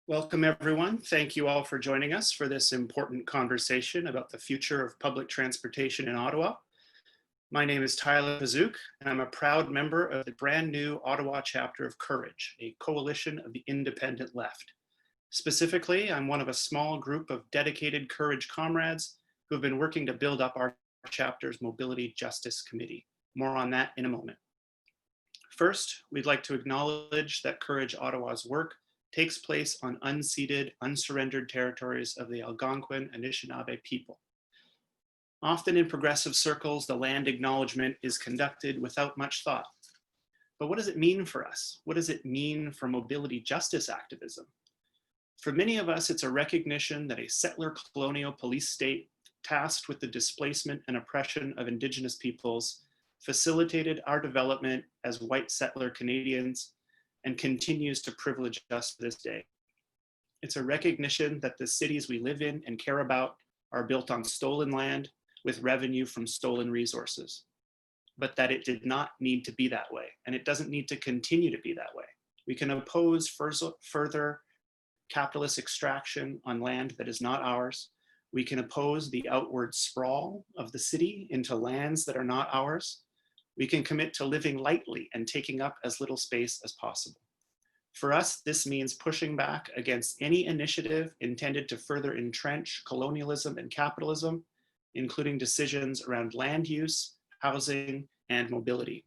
Welcome, everyone. Thank you all for joining us for this important conversation about the future of public transportation in Ottawa. My name is Tyler Pazook, and I'm a proud member of the brand new Ottawa chapter of Courage, a coalition of the independent left. Specifically, I'm one of a small group of dedicated Courage comrades who have been working to build up our chapter's Mobility Justice Committee. More on that in a moment. First, we'd like to acknowledge that Courage Ottawa's work takes place on unceded, unsurrendered territories of the Algonquin Anishinaabe people. Often in progressive circles, the land acknowledgement is conducted without much thought. But what does it mean for us? What does it mean for mobility justice activism? For many of us, it's a recognition that a settler colonial police state tasked with the displacement and oppression of Indigenous peoples facilitated our development as white settler Canadians and continues to privilege us to this day. It's a recognition that the cities we live in and care about are built on stolen land with revenue from stolen resources, but that it did not need to be that way, and it doesn't need to continue to be that way. We can oppose further capitalist extraction on land that is not ours. We can oppose the outward sprawl of the city into lands that are not ours. We can commit to living lightly and taking up as little space as possible. For us, this means pushing back against any initiative intended to further entrench colonialism and capitalism, including decisions around land use, housing, and mobility.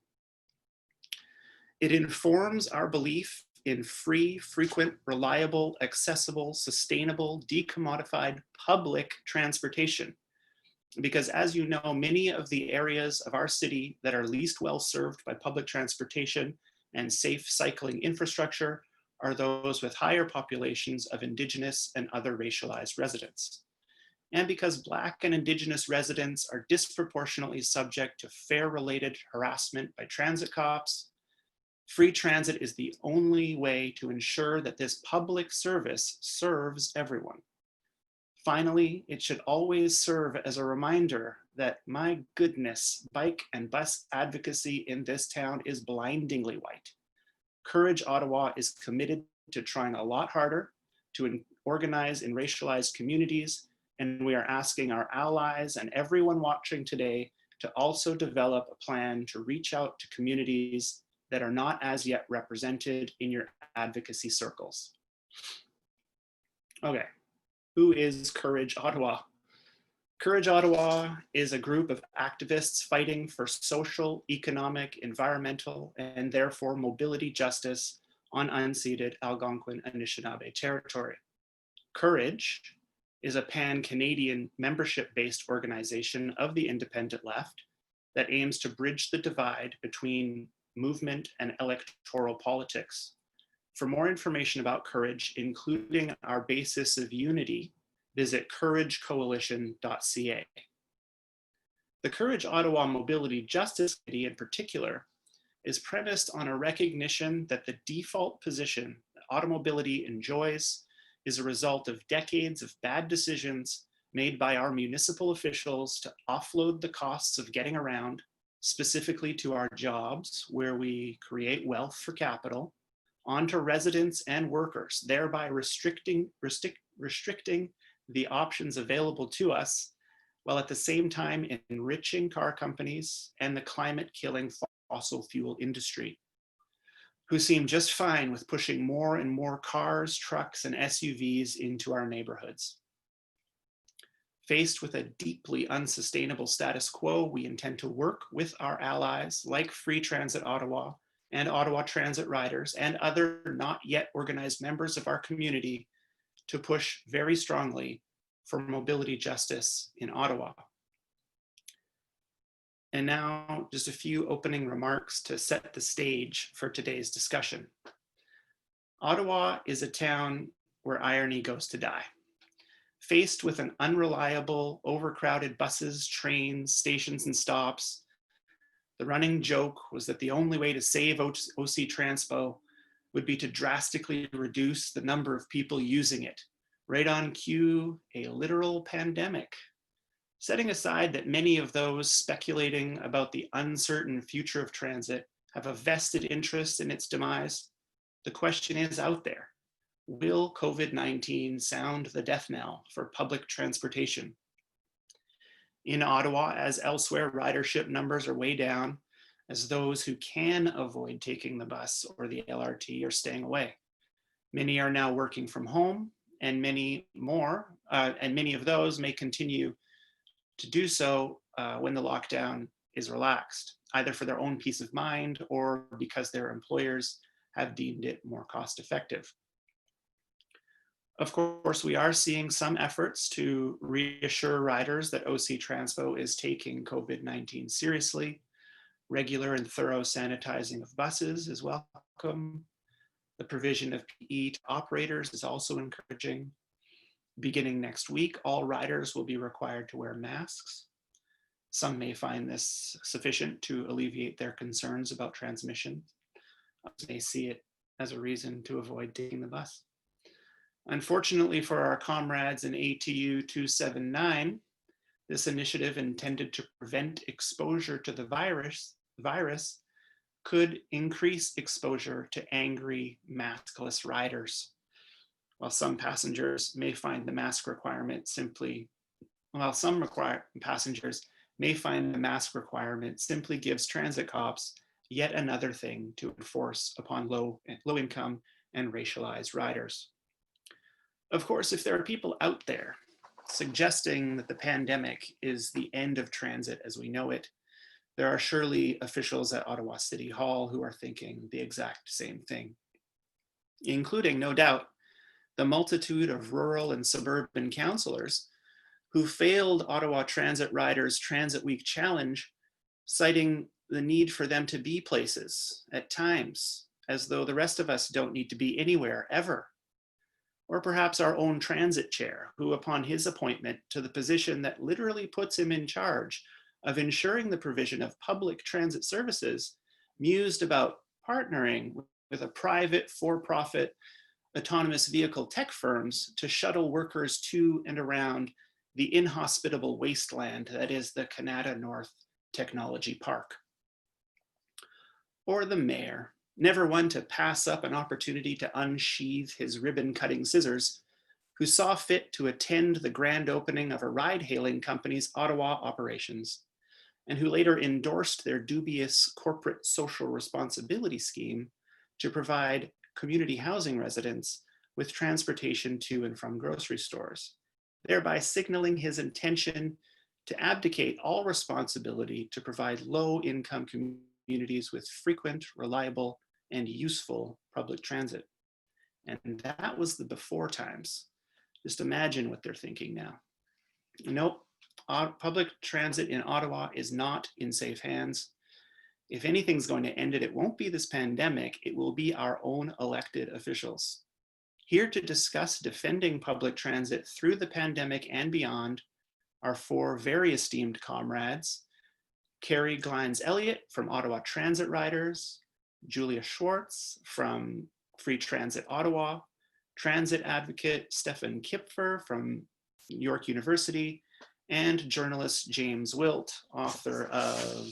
It informs our belief in free, frequent, reliable, accessible, sustainable, decommodified public transportation. Because as you know, many of the areas of our city that are least well served by public transportation and safe cycling infrastructure are those with higher populations of Indigenous and other racialized residents. And because Black and Indigenous residents are disproportionately subject to fare-related harassment by transit cops, free transit is the only way to ensure that this public service serves everyone. Finally, it should always serve as a reminder that, my goodness, bike and bus advocacy in this town is blindingly white. Courage Ottawa is committed to trying a lot harder to organize in racialized communities, and we are asking our allies and everyone watching today to also develop a plan to reach out to communities that are not as yet represented in your advocacy circles. Okay. Who is Courage Ottawa? Courage Ottawa is a group of activists fighting for social, economic, environmental, and therefore mobility justice on unceded Algonquin Anishinaabe territory. Courage is a pan-Canadian membership-based organization of the independent left that aims to bridge the divide between movement and electoral politics. For more information about Courage, including our basis of unity, visit couragecoalition.ca. The Courage Ottawa Mobility Justice Committee in particular is premised on a recognition that the default position that automobility enjoys is a result of decades of bad decisions made by our municipal officials to offload the costs of getting around, specifically to our jobs where we create wealth for capital, onto residents and workers, thereby restricting the options available to us, while at the same time enriching car companies and the climate-killing fossil fuel industry, who seem just fine with pushing more and more cars, trucks, and SUVs into our neighborhoods. Faced with a deeply unsustainable status quo, we intend to work with our allies like Free Transit Ottawa and Ottawa Transit Riders and other not yet organized members of our community to push very strongly for mobility justice in Ottawa. And now just a few opening remarks to set the stage for today's discussion. Ottawa is a town where irony goes to die. Faced with an unreliable, overcrowded buses, trains, stations, and stops, the running joke was that the only way to save OC Transpo would be to drastically reduce the number of people using it. Right on cue, a literal pandemic. Setting aside that many of those speculating about the uncertain future of transit have a vested interest in its demise, the question is out there. will COVID-19 sound the death knell for public transportation? In Ottawa, as elsewhere, ridership numbers are way down, as those who can avoid taking the bus or the LRT are staying away. Many are now working from home, and many of those may continue to do so when the lockdown is relaxed, either for their own peace of mind or because their employers have deemed it more cost effective. Of course, we are seeing some efforts to reassure riders that OC Transpo is taking COVID-19 seriously. Regular and thorough sanitizing of buses is welcome. The provision of PPE to operators is also encouraging. Beginning next week, all riders will be required to wear masks. Some may find this sufficient to alleviate their concerns about transmission. Others may see it as a reason to avoid taking the bus. Unfortunately for our comrades in ATU 279, this initiative intended to prevent exposure to the virus could increase exposure to angry maskless riders. While some passengers may find the mask requirement simply gives transit cops yet another thing to enforce upon low income and racialized riders. Of course, if there are people out there suggesting that the pandemic is the end of transit as we know it, there are surely officials at Ottawa City Hall who are thinking the exact same thing, including, no doubt, the multitude of rural and suburban councillors who failed Ottawa Transit Riders Transit Week Challenge, citing the need for them to be places at times, as though the rest of us don't need to be anywhere ever. Or perhaps our own transit chair, who upon his appointment to the position that literally puts him in charge of ensuring the provision of public transit services, mused about partnering with a private for-profit autonomous vehicle tech firms to shuttle workers to and around the inhospitable wasteland that is the Canada North Technology Park. Or the mayor, never one to pass up an opportunity to unsheathe his ribbon-cutting scissors, who saw fit to attend the grand opening of a ride-hailing company's Ottawa operations, and who later endorsed their dubious corporate social responsibility scheme to provide community housing residents with transportation to and from grocery stores, thereby signaling his intention to abdicate all responsibility to provide low-income communities with frequent, reliable, and useful public transit. And that was the before times. Just imagine what they're thinking now. Nope, public transit in Ottawa is not in safe hands. If anything's going to end it, it won't be this pandemic, it will be our own elected officials. Here to discuss defending public transit through the pandemic and beyond are four very esteemed comrades: Kari Glynes Elliott from Ottawa Transit Riders, Julia Szwarc from Free Transit Ottawa, transit advocate Stefan Kipfer from York University, and journalist James Wilt, author of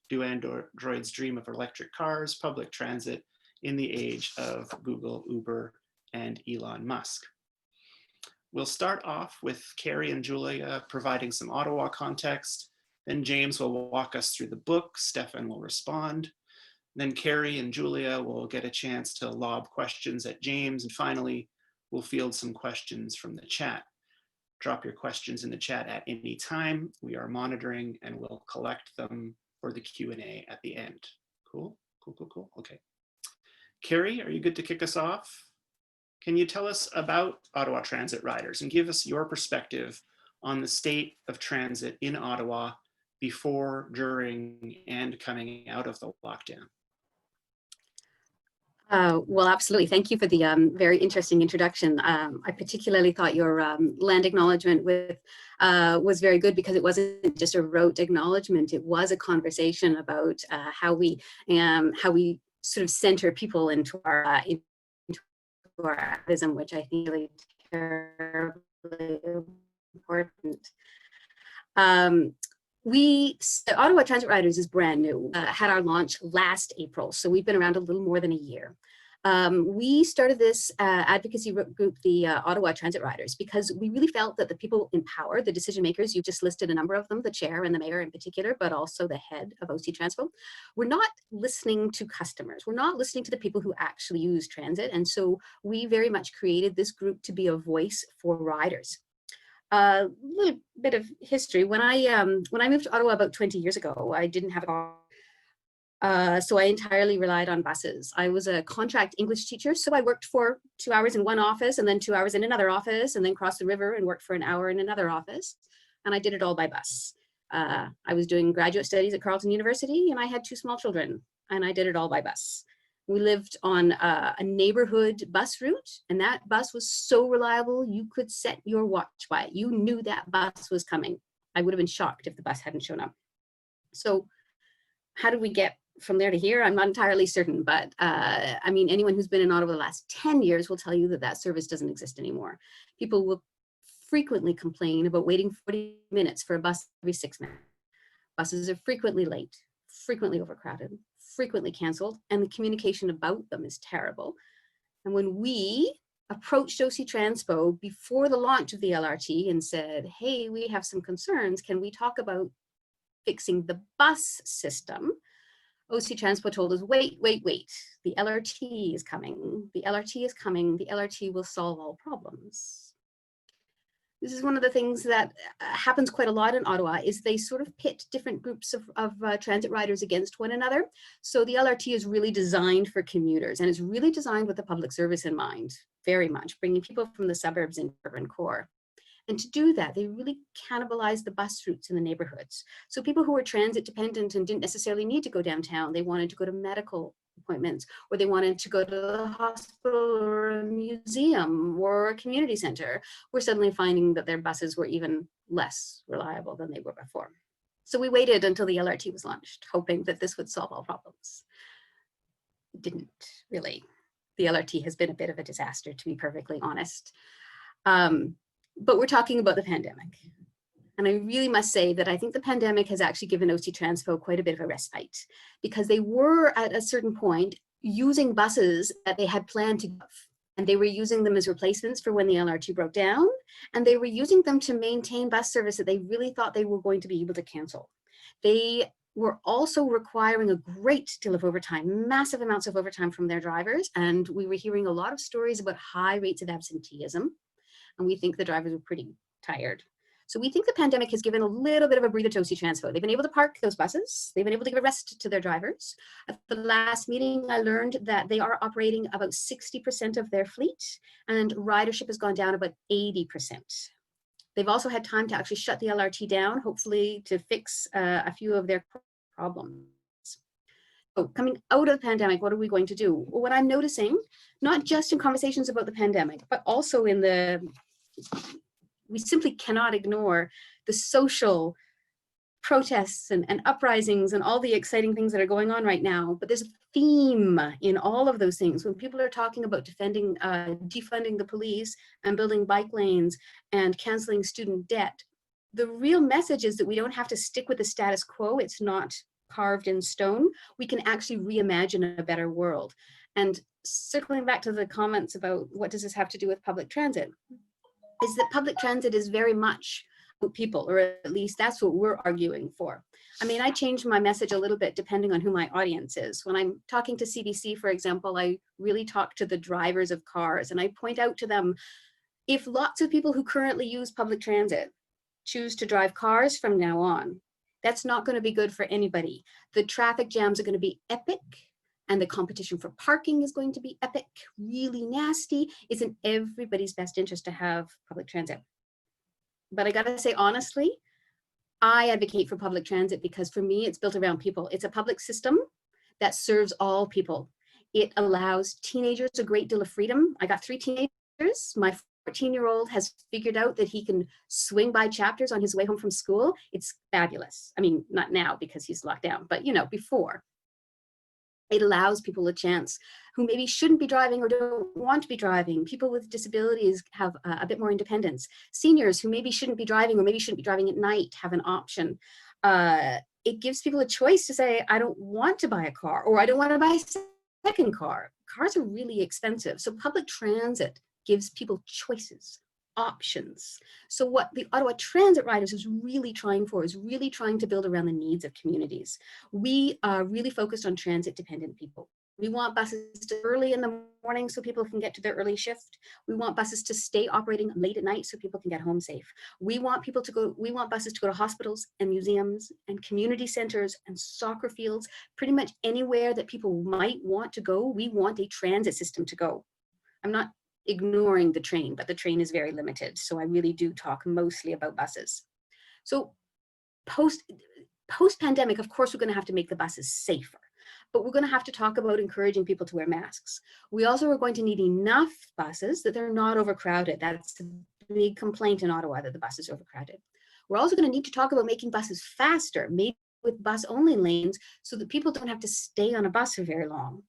Do Androids Dream of Electric Cars? Public Transit in the Age of Google, Uber, and Elon Musk. We'll start off with Kari and Julia providing some Ottawa context. Then James will walk us through the book. Stefan will respond. Then Kari and Julia will get a chance to lob questions at James. And finally, we'll field some questions from the chat. Drop your questions in the chat at any time. We are monitoring and we'll collect them for the Q&A at the end. Cool, cool, cool, cool. Okay. Kari, are you good to kick us off? Can you tell us about Ottawa Transit Riders and give us your perspective on the state of transit in Ottawa before, during, and coming out of the lockdown? Well, absolutely. Thank you for the very interesting introduction. I particularly thought your land acknowledgement was very good, because it wasn't just a rote acknowledgement. It was a conversation about how we sort of center people into our activism, which I think is really terribly important. Ottawa Transit Riders is brand new, had our launch last April, so we've been around a little more than a year. We started this advocacy group, the Ottawa Transit Riders, because we really felt that the people in power, the decision makers, you just listed a number of them, the chair and the mayor in particular, but also the head of OC Transpo, we're not listening to customers. We're not listening to the people who actually use transit. And so we very much created this group to be a voice for riders. A little bit of history. When I moved to Ottawa about 20 years ago, I didn't have a car. So I entirely relied on buses. I was a contract English teacher, so I worked for 2 hours in one office and then 2 hours in another office and then crossed the river and worked for an hour in another office. And I did it all by bus. I was doing graduate studies at Carleton University and I had 2 small children and I did it all by bus. We lived on a neighborhood bus route, and that bus was so reliable, you could set your watch by it. You knew that bus was coming. I would have been shocked if the bus hadn't shown up. So how did we get from there to here? I'm not entirely certain, but I mean, anyone who's been in Ottawa the last 10 years will tell you that that service doesn't exist anymore. People will frequently complain about waiting 40 minutes for a bus every 6 minutes. Buses are frequently late, frequently overcrowded, frequently canceled, and the communication about them is terrible. And when we approached OC Transpo before the launch of the LRT and said, hey, we have some concerns, can we talk about fixing the bus system? OC Transpo told us, wait, the LRT is coming, the LRT is coming, the LRT will solve all problems. This is one of the things that happens quite a lot in Ottawa, is they sort of pit different groups of transit riders against one another. So the LRT is really designed for commuters, and it's really designed with the public service in mind, very much, bringing people from the suburbs into urban core. And to do that, they really cannibalize the bus routes in the neighborhoods. So people who were transit dependent and didn't necessarily need to go downtown, they wanted to go to medical appointments, or they wanted to go to the hospital or a museum or a community center, we're suddenly finding that their buses were even less reliable than they were before. So we waited until the LRT was launched, hoping that this would solve all problems. It didn't really. The LRT has been a bit of a disaster, to be perfectly honest. But we're talking about the pandemic. And I really must say that I think the pandemic has actually given OC Transpo quite a bit of a respite, because they were at a certain point using buses that they had planned to give, and they were using them as replacements for when the LRT broke down, and they were using them to maintain bus service that they really thought they were going to be able to cancel. They were also requiring a great deal of overtime, massive amounts of overtime from their drivers, and we were hearing a lot of stories about high rates of absenteeism, and we think the drivers were pretty tired. So we think the pandemic has given a little bit of a breather to OC Transpo. They've been able to park those buses. They've been able to give a rest to their drivers. At the last meeting, I learned that they are operating about 60% of their fleet, and ridership has gone down about 80%. They've also had time to actually shut the LRT down, hopefully to fix a few of their problems. So coming out of the pandemic, what are we going to do? Well, what I'm noticing, not just in conversations about the pandemic, but also in we simply cannot ignore the social protests and uprisings and all the exciting things that are going on right now. But there's a theme in all of those things. When people are talking about defunding the police and building bike lanes and canceling student debt, the real message is that we don't have to stick with the status quo. It's not carved in stone. We can actually reimagine a better world. And circling back to the comments about what does this have to do with public transit, is that public transit is very much about people, or at least that's what we're arguing for. I mean, I change my message a little bit depending on who my audience is. When I'm talking to CBC, for example, I really talk to the drivers of cars, and I point out to them, if lots of people who currently use public transit choose to drive cars from now on, that's not going to be good for anybody. The traffic jams are going to be epic, and the competition for parking is going to be epic, really nasty. It's in everybody's best interest to have public transit. But I gotta say, honestly, I advocate for public transit because for me, it's built around people. It's a public system that serves all people. It allows teenagers a great deal of freedom. I got 3 teenagers. My 14-year-old has figured out that he can swing by Chapters on his way home from school. It's fabulous. I mean, not now because he's locked down, but before. It allows people a chance who maybe shouldn't be driving or don't want to be driving. People with disabilities have a bit more independence. Seniors who maybe shouldn't be driving or maybe shouldn't be driving at night have an option. It gives people a choice to say, I don't want to buy a car, or I don't want to buy second car. Cars are really expensive. So public transit gives people choices, options. So what the Ottawa Transit Riders is really trying for is really trying to build around the needs of communities. We are really focused on transit dependent people. We want buses to early in the morning so people can get to their early shift. We want buses to stay operating late at night so people can get home safe. We want buses to go to hospitals and museums and community centers and soccer fields, pretty much anywhere that people might want to go. We want a transit system to go. I'm not ignoring the train, but the train is very limited. So I really do talk mostly about buses. So post-pandemic, of course, we're going to have to make the buses safer, but we're going to have to talk about encouraging people to wear masks. We also are going to need enough buses that they're not overcrowded. That's a big complaint in Ottawa, that the buses are overcrowded. We're also going to need to talk about making buses faster, maybe with bus-only lanes, so that people don't have to stay on a bus for very long.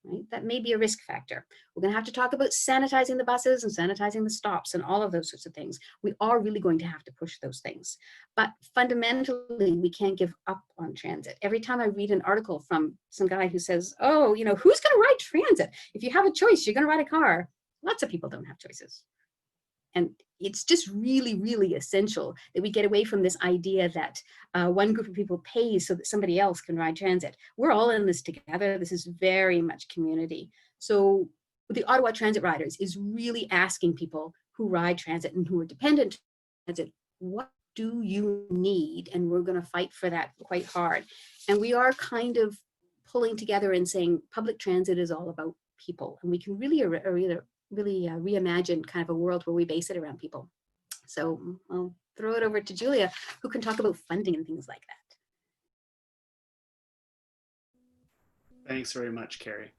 Right? That may be a risk factor. We're going to have to talk about sanitizing the buses and sanitizing the stops and all of those sorts of things. We are really going to have to push those things. But fundamentally, we can't give up on transit. Every time I read an article from some guy who says, oh, you know, who's going to ride transit? If you have a choice, you're going to ride a car. Lots of people don't have choices. And it's just really, really essential that we get away from this idea that one group of people pays so that somebody else can ride transit. We're all in this together. This is very much community. So the Ottawa Transit Riders is really asking people who ride transit and who are dependent on transit, what do you need? And we're going to fight for that quite hard. And we are kind of pulling together and saying public transit is all about people. And we can really reimagine kind of a world where we base it around people. So I'll throw it over to Julia, who can talk about funding and things like that. Thanks very much, Kari.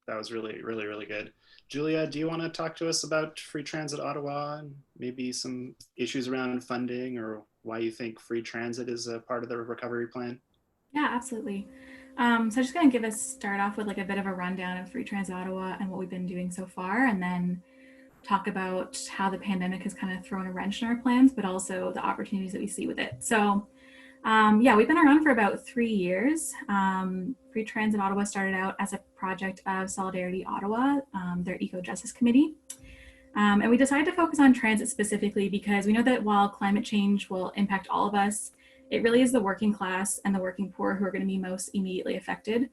That was really, really, really good. Julia, do you want to talk to us about Free Transit Ottawa and maybe some issues around funding or why you think free transit is a part of the recovery plan? Yeah, absolutely. So I'm just going to start off with like a bit of a rundown of Free Transit Ottawa and what we've been doing so far, and then talk about how the pandemic has kind of thrown a wrench in our plans, but also the opportunities that we see with it. So yeah, we've been around for about 3 years. Free Transit Ottawa started out as a project of Solidarity Ottawa, their eco-justice committee. And we decided to focus on transit specifically because we know that while climate change will impact all of us, it really is the working class and the working poor who are going to be most immediately affected.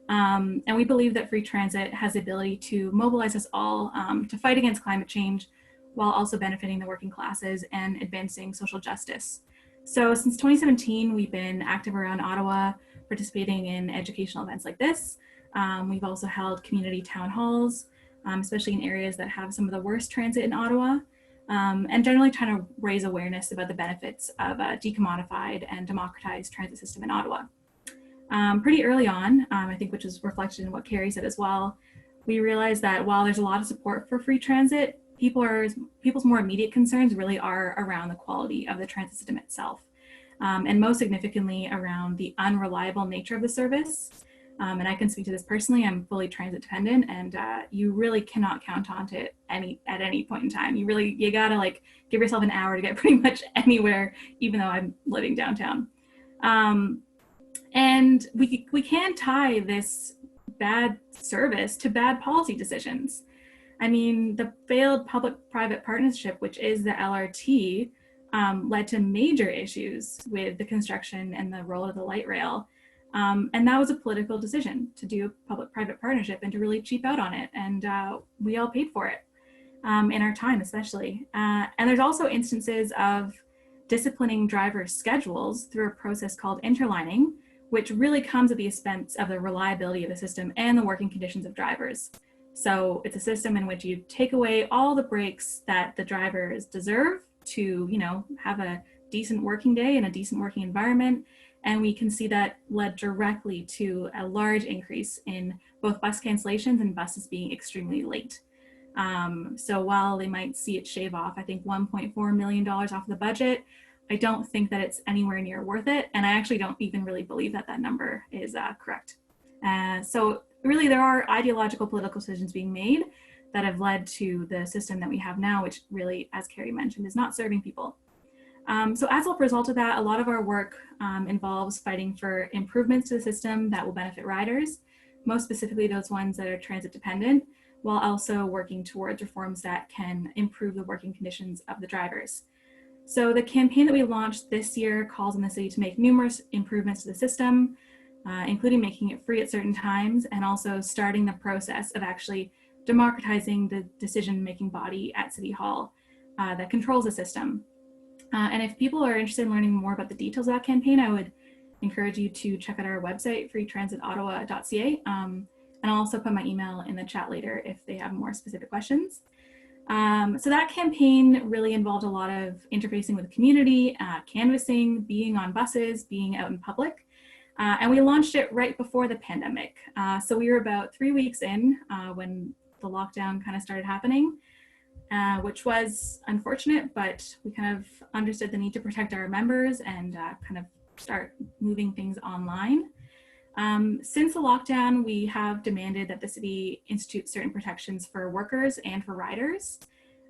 And we believe that free transit has the ability to mobilize us all to fight against climate change while also benefiting the working classes and advancing social justice. So since 2017, we've been active around Ottawa, participating in educational events like this. We've also held community town halls, especially in areas that have some of the worst transit in Ottawa, and generally trying to raise awareness about the benefits of a decommodified and democratized transit system in Ottawa. Pretty early on, I think, which is reflected in what Kari said as well, we realized that while there's a lot of support for free transit, people's more immediate concerns really are around the quality of the transit system itself, and most significantly around the unreliable nature of the service. And I can speak to this personally. I'm fully transit dependent, and you really cannot count on it at any point in time. You gotta like give yourself an hour to get pretty much anywhere, even though I'm living downtown. And we can tie this bad service to bad policy decisions. I mean, the failed public-private partnership, which is the LRT, led to major issues with the construction and the role of the light rail. And that was a political decision to do a public-private partnership and to really cheap out on it. And we all paid for it, in our time especially. And there's also instances of disciplining drivers' schedules through a process called interlining, which really comes at the expense of the reliability of the system and the working conditions of drivers. So it's a system in which you take away all the breaks that the drivers deserve to, have a decent working day and a decent working environment. And we can see that led directly to a large increase in both bus cancellations and buses being extremely late. So while they might see it shave off, I think $1.4 million off the budget, I don't think that it's anywhere near worth it. And I actually don't even really believe that that number is correct. So really there are ideological political decisions being made that have led to the system that we have now, which really, as Kari mentioned, is not serving people. So as a result of that, a lot of our work involves fighting for improvements to the system that will benefit riders. most specifically those ones that are transit dependent, while also working towards reforms that can improve the working conditions of the drivers. So the campaign that we launched this year calls on the city to make numerous improvements to the system, including making it free at certain times and also starting the process of actually democratizing the decision-making body at City Hall that controls the system. And if people are interested in learning more about the details of that campaign, I would encourage you to check out our website, freetransitottawa.ca. And I'll also put my email in the chat later if they have more specific questions. So that campaign really involved a lot of interfacing with the community, canvassing, being on buses, being out in public. And we launched it right before the pandemic. So we were about 3 weeks in when the lockdown kind of started happening, which was unfortunate, but we kind of understood the need to protect our members and kind of start moving things online. Since the lockdown, we have demanded that the city institute certain protections for workers and for riders,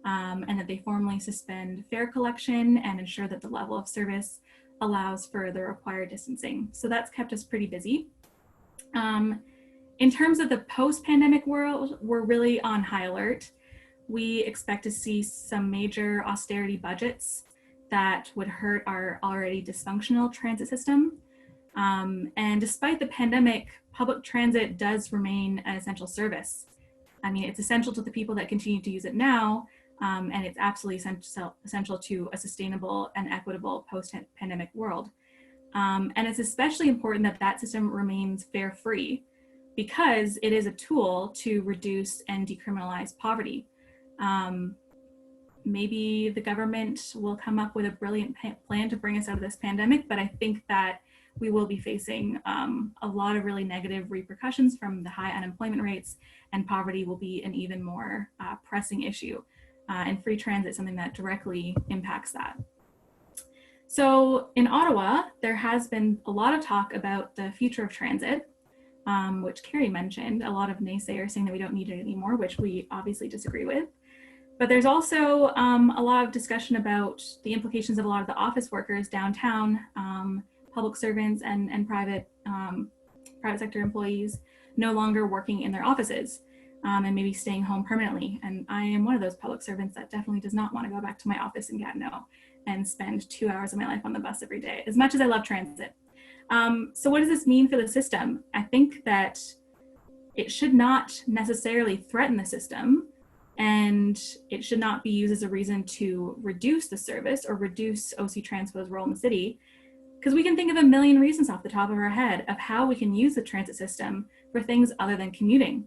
and that they formally suspend fare collection and ensure that the level of service allows for the required distancing. So that's kept us pretty busy. In terms of the post-pandemic world, we're really on high alert. We expect to see some major austerity budgets that would hurt our already dysfunctional transit system. And despite the pandemic, public transit does remain an essential service. I mean, it's essential to the people that continue to use it now, and it's absolutely essential to a sustainable and equitable post-pandemic world. And it's especially important that that system remains fare-free because it is a tool to reduce and decriminalize poverty. Maybe the government will come up with a brilliant plan to bring us out of this pandemic, but I think that we will be facing a lot of really negative repercussions from the high unemployment rates, and poverty will be an even more pressing issue. And free transit is something that directly impacts that. So in Ottawa, there has been a lot of talk about the future of transit, which Kari mentioned, a lot of naysayers saying that we don't need it anymore, which we obviously disagree with. But there's also a lot of discussion about the implications of a lot of the office workers downtown, public servants and private sector employees no longer working in their offices and maybe staying home permanently. And I am one of those public servants that definitely does not want to go back to my office in Gatineau and spend 2 hours of my life on the bus every day, as much as I love transit. So what does this mean for the system? I think that it should not necessarily threaten the system, and it should not be used as a reason to reduce the service or reduce OC Transpo's role in the city, because we can think of a million reasons off the top of our head of how we can use the transit system for things other than commuting.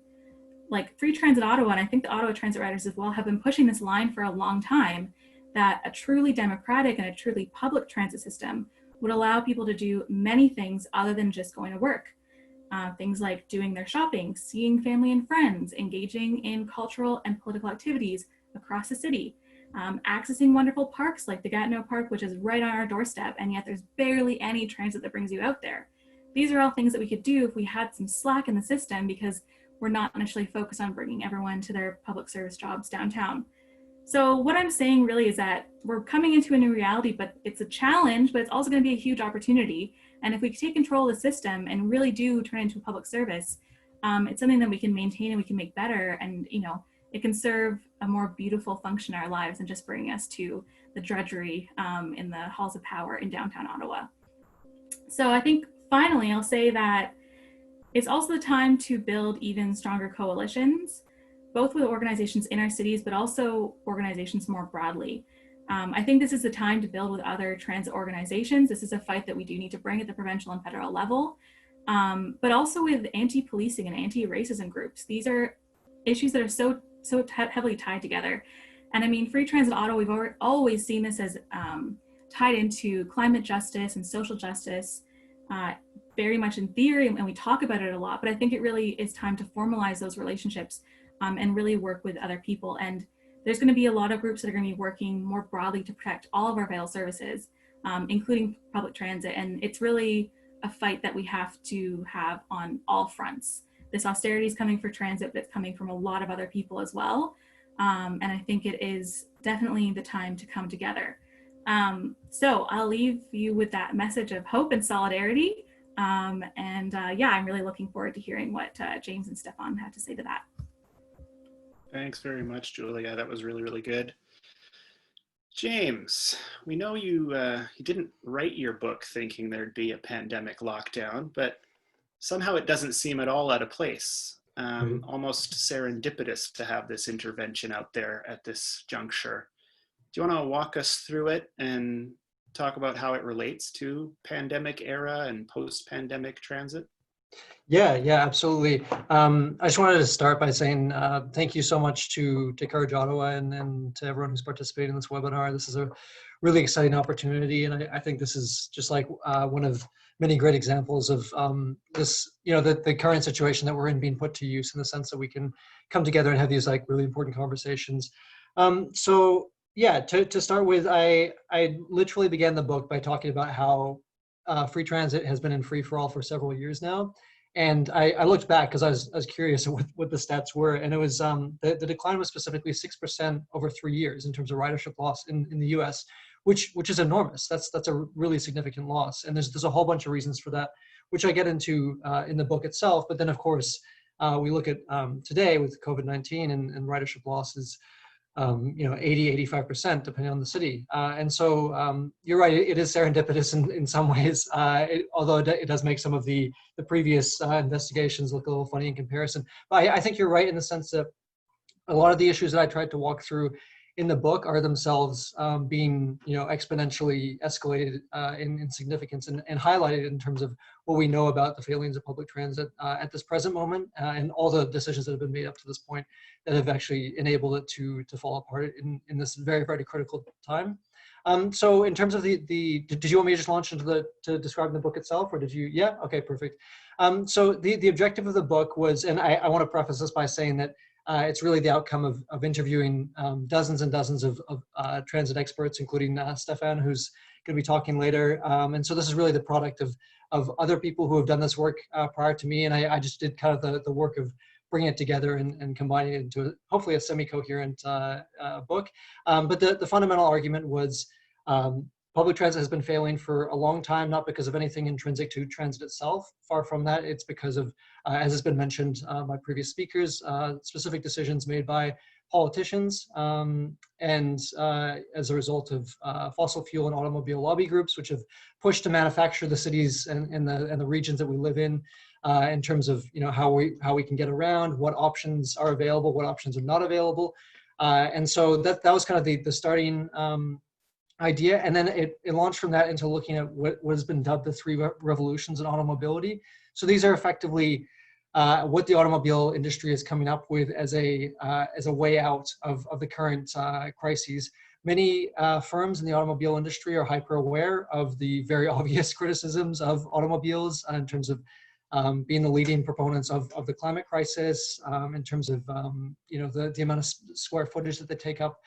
Like Free Transit Ottawa, and I think the Ottawa Transit Riders as well, have been pushing this line for a long time, that a truly democratic and a truly public transit system would allow people to do many things other than just going to work. Things like doing their shopping, seeing family and friends, engaging in cultural and political activities across the city, accessing wonderful parks like the Gatineau Park, which is right on our doorstep, and yet there's barely any transit that brings you out there. These are all things that we could do if we had some slack in the system, because we're not initially focused on bringing everyone to their public service jobs downtown. So what I'm saying really is that we're coming into a new reality, but it's a challenge, but it's also going to be a huge opportunity. And if we take control of the system and really do turn it into a public service, it's something that we can maintain and we can make better. And, you know, it can serve a more beautiful function in our lives than just bringing us to the drudgery in the halls of power in downtown Ottawa. So I think finally, I'll say that it's also the time to build even stronger coalitions, both with organizations in our cities, but also organizations more broadly. I think this is the time to build with other transit organizations. This is a fight that we do need to bring at the provincial and federal level, but also with anti-policing and anti-racism groups. These are issues that are so heavily tied together. And I mean, Free Transit Ottawa, we've always seen this as tied into climate justice and social justice, very much in theory, and we talk about it a lot, but I think it really is time to formalize those relationships and really work with other people. And there's going to be a lot of groups that are going to be working more broadly to protect all of our vital services, including public transit. And it's really a fight that we have to have on all fronts. This austerity is coming for transit, but it's coming from a lot of other people as well. And I think it is definitely the time to come together. So I'll leave you with that message of hope and solidarity. Yeah, I'm really looking forward to hearing what James and Stefan have to say to that. Thanks very much, Julia. That was really, really good. James, we know you didn't write your book thinking there'd be a pandemic lockdown, but somehow it doesn't seem at all out of place. Almost serendipitous to have this intervention out there at this juncture. Do you want to walk us through it and talk about how it relates to pandemic era and post-pandemic transit? Yeah, absolutely. I just wanted to start by saying thank you so much to Kari Ottawa and to everyone who's participated in this webinar. This is a really exciting opportunity, and I think this is just like one of many great examples of this, the current situation that we're in being put to use in the sense that we can come together and have these like really important conversations. So yeah, to start with, I literally began the book by talking about how free transit has been in free for all for several years now. And I looked back because I was curious what the stats were, and it was the decline was specifically 6% over 3 years in terms of ridership loss in the U.S., which is enormous. That's a really significant loss, and there's a whole bunch of reasons for that, which I get into in the book itself. But then of course we look at today with COVID-19 and ridership losses. 80-85% depending on the city, and so you're right, it is serendipitous in some ways, although it does make some of the previous investigations look a little funny in comparison. But I think you're right in the sense that a lot of the issues that I tried to walk through in the book are themselves being exponentially escalated in significance and highlighted in terms of what we know about the failings of public transit at this present moment, and all the decisions that have been made up to this point that have actually enabled it to fall apart in this very, very critical time. So in terms of did you want me to just launch into to describe the book itself, or did you? Yeah, okay, perfect. So the objective of the book was, and I want to preface this by saying that it's really the outcome of interviewing dozens and dozens of transit experts, including Stefan, who's going to be talking later. And so this is really the product of other people who have done this work prior to me. And I just did kind of the work of bringing it together and combining it into hopefully a semi-coherent book. But the fundamental argument was public transit has been failing for a long time, not because of anything intrinsic to transit itself. Far from that, it's because of, as has been mentioned by previous speakers, specific decisions made by politicians, and as a result of fossil fuel and automobile lobby groups, which have pushed to manufacture the cities and the regions that we live in terms of how we can get around, what options are available, what options are not available, and so that was kind of the starting idea, and then it launched from that into looking at what has been dubbed the three revolutions in automobility. So these are effectively what the automobile industry is coming up with as a way out of the current crises. Many firms in the automobile industry are hyper aware of the very obvious criticisms of automobiles in terms of being the leading proponents of the climate crisis, in terms of the amount of square footage that they take up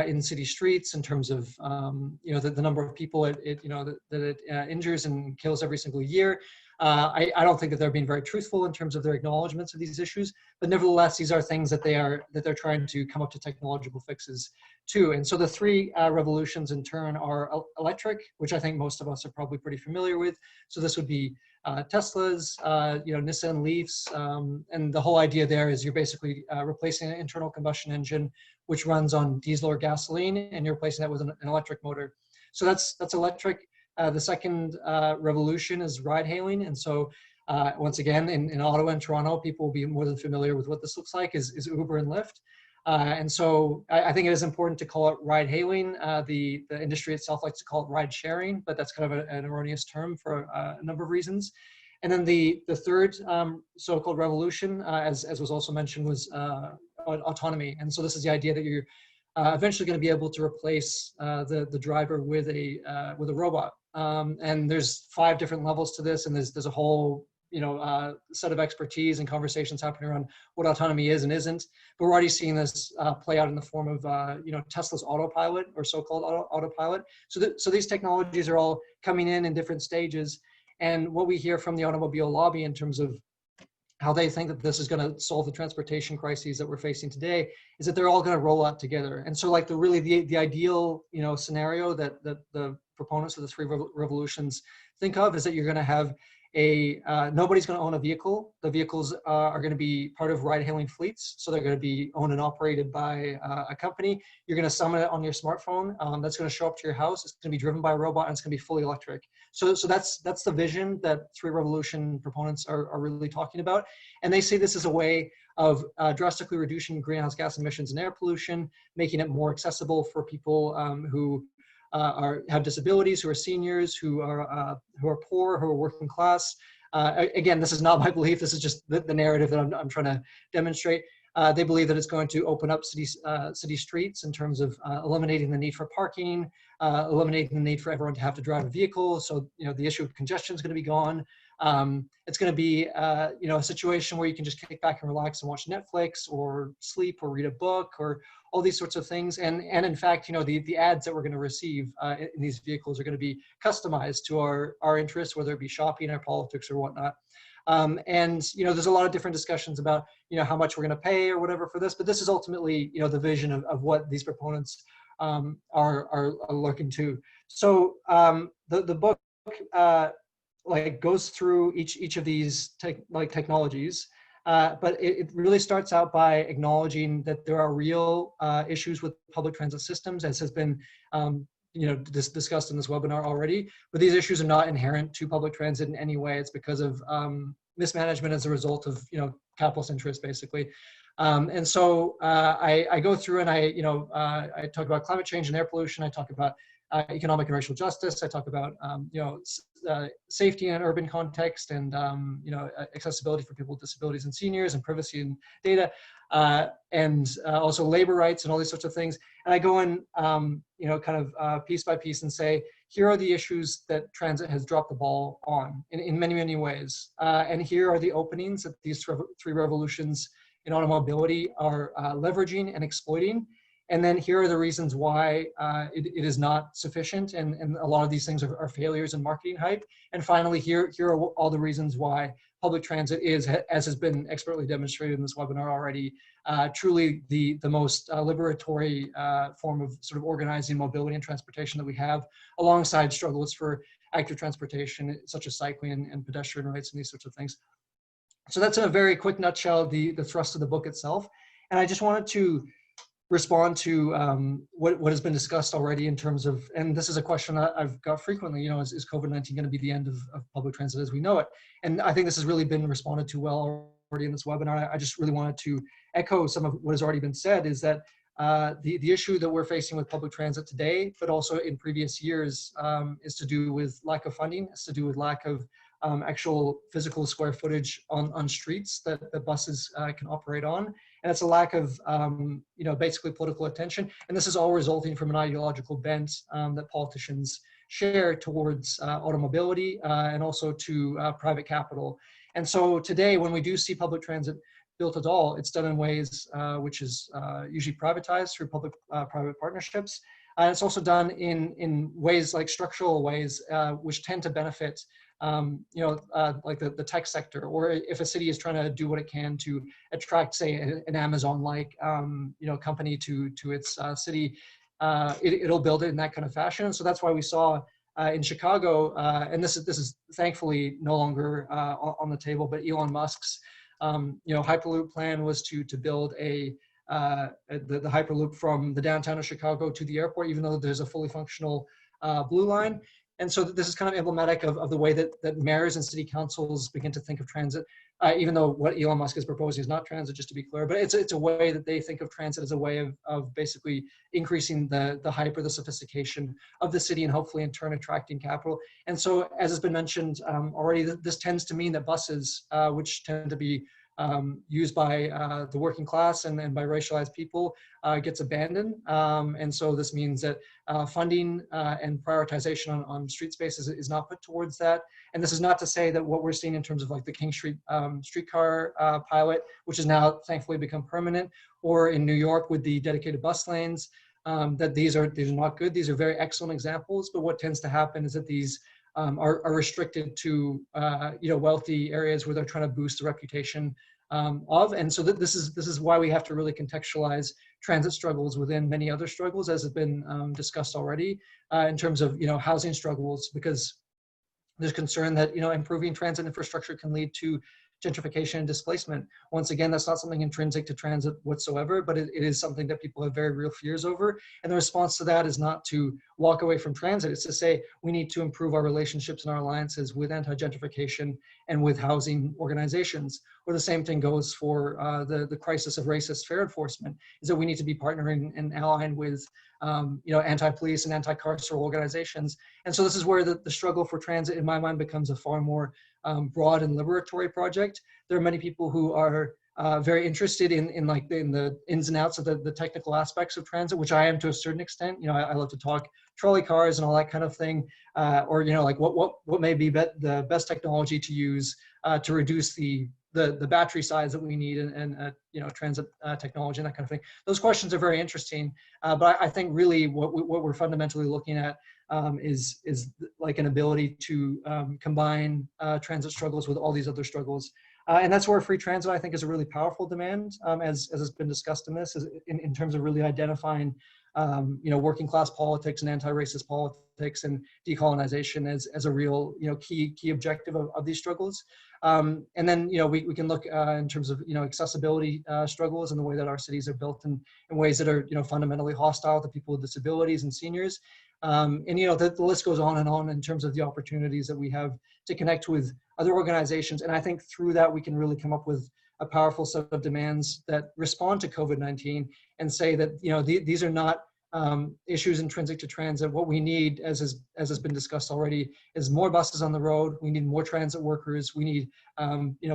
in city streets, in terms of the number of people that it injures and kills every single year. I don't think that they're being very truthful in terms of their acknowledgments of these issues, but nevertheless, these are things that they're trying to come up to technological fixes too. And so the three revolutions in turn are electric, which I think most of us are probably pretty familiar with. So this would be Teslas, Nissan Leafs, and the whole idea there is you're basically replacing an internal combustion engine which runs on diesel or gasoline, and you're replacing that with an electric motor. So that's electric. The second revolution is ride hailing, and so once again in Ottawa and Toronto, people will be more than familiar with what this looks like is Uber and Lyft. And so I think it is important to call it ride hailing. The industry itself likes to call it ride sharing, but that's kind of an erroneous term for a number of reasons. And then the third so-called revolution, as was also mentioned, was autonomy. And so this is the idea that you're eventually going to be able to replace the driver with a robot. And there's 5 different levels to this, and there's a whole set of expertise and conversations happening around what autonomy is and isn't. But we're already seeing this play out in the form of Tesla's autopilot, or so-called autopilot. So these technologies are all coming in different stages. And what we hear from the automobile lobby in terms of how they think that this is going to solve the transportation crises that we're facing today is that they're all going to roll out together. And so like the ideal scenario that the proponents of the three revolutions think of is that you're going to have nobody's going to own a vehicle. The vehicles are going to be part of ride-hailing fleets, so they're going to be owned and operated by a company. You're going to summon it on your smartphone. That's going to show up to your house. It's going to be driven by a robot, and it's going to be fully electric. So that's the vision that Three Revolution proponents are really talking about, and they say this is a way of drastically reducing greenhouse gas emissions and air pollution, making it more accessible for people who have disabilities, who are seniors, who are poor, who are working class. Again, this is not my belief. This is just the narrative that I'm trying to demonstrate. They believe that it's going to open up city streets in terms of eliminating the need for parking, eliminating the need for everyone to have to drive a vehicle. So, the issue of congestion is going to be gone. It's going to be, a situation where you can just kick back and relax and watch Netflix or sleep or read a book or all these sorts of things. And in fact, the ads that we're going to receive in these vehicles are going to be customized to our interests, whether it be shopping or politics or whatnot. And there's a lot of different discussions about how much we're going to pay or whatever for this, but this is ultimately the vision of what these proponents are looking to. So the book goes through each of these technologies, but it really starts out by acknowledging that there are real issues with public transit systems, as has been discussed in this webinar already. But these issues are not inherent to public transit in any way. It's because of mismanagement as a result of capitalist interests, basically. And so I go through and I talk about climate change and air pollution. I talk about economic and racial justice. I talk about safety in an urban context, and accessibility for people with disabilities and seniors, and privacy and data, and also labor rights and all these sorts of things. And I go in kind of piece by piece and say, here are the issues that transit has dropped the ball on in many ways, and here are the openings that these three revolutions in automobility are leveraging and exploiting. And then here are the reasons why it is not sufficient, and a lot of these things are failures and marketing hype. And finally, here are all the reasons why public transit is, as has been expertly demonstrated in this webinar already, truly the most liberatory form of sort of organizing mobility and transportation that we have, alongside struggles for active transportation, such as cycling and pedestrian rights and these sorts of things. So that's in a very quick nutshell the thrust of the book itself. And I just wanted to respond to what has been discussed already in terms of, and this is a question I've got frequently, is COVID-19 going to be the end of public transit as we know it? And I think this has really been responded to well already in this webinar. I just really wanted to echo some of what has already been said, is that the issue that we're facing with public transit today, but also in previous years, is to do with lack of funding. It's to do with lack of actual physical square footage on streets that the buses can operate on. And it's a lack of, basically political attention. And this is all resulting from an ideological bent that politicians share towards automobility and also to private capital. And so today, when we do see public transit built at all, it's done in ways which is usually privatized through public-private partnerships. And it's also done in ways like structural ways, which tend to benefit like the tech sector, or if a city is trying to do what it can to attract, say, an Amazon-like, company to its city, it'll build it in that kind of fashion. And so that's why we saw in Chicago, and this is thankfully no longer on the table, but Elon Musk's Hyperloop plan was to build the Hyperloop from the downtown of Chicago to the airport, even though there's a fully functional blue line. And so this is kind of emblematic of the way that mayors and city councils begin to think of transit, even though what Elon Musk is proposing is not transit, just to be clear, but it's a way that they think of transit as a way of basically increasing the hype or the sophistication of the city, and hopefully in turn attracting capital. And so, as has been mentioned already, this tends to mean that buses, which tend to be used by the working class and by racialized people, gets abandoned. And so this means that funding and prioritization on street spaces is not put towards that. And this is not to say that what we're seeing in terms of like the King Street streetcar pilot, which has now thankfully become permanent, or in New York with the dedicated bus lanes, that these are not good. These are very excellent examples, but what tends to happen is that these are restricted to wealthy areas where they're trying to boost the reputation of. And so this is why we have to really contextualize transit struggles within many other struggles, as has been discussed already, in terms of housing struggles, because There's concern that, improving transit infrastructure can lead to gentrification and displacement. Once again, that's not something intrinsic to transit whatsoever, but it is something that people have very real fears over. And the response to that is not to walk away from transit. It's to say we need to improve our relationships and our alliances with anti-gentrification and with housing organizations. Or the same thing goes for the crisis of racist fare enforcement, is that we need to be partnering and allying with anti-police and anti-carceral organizations. And so this is where the struggle for transit, in my mind, becomes a far more broad and liberatory project. There are many people who are very interested in the ins and outs of the technical aspects of transit, which I am to a certain extent. I love to talk trolley cars and all that kind of thing, or what may be the best technology to use to reduce the battery size that we need and transit technology and that kind of thing. Those questions are very interesting, but I think really what we're fundamentally looking at is like an ability to combine transit struggles with all these other struggles. And that's where free transit, I think, is a really powerful demand, as has been discussed in this, is in terms of really identifying working class politics and anti-racist politics and decolonization as a real key objective of these struggles. And then we can look in terms of accessibility struggles and the way that our cities are built in ways that are fundamentally hostile to people with disabilities and seniors. And the list goes on and on in terms of the opportunities that we have to connect with other organizations. And I think through that we can really come up with a powerful set of demands that respond to COVID-19 and say that these are not issues intrinsic to transit. What we need, as has been discussed already, is more buses on the road. We need more transit workers. We need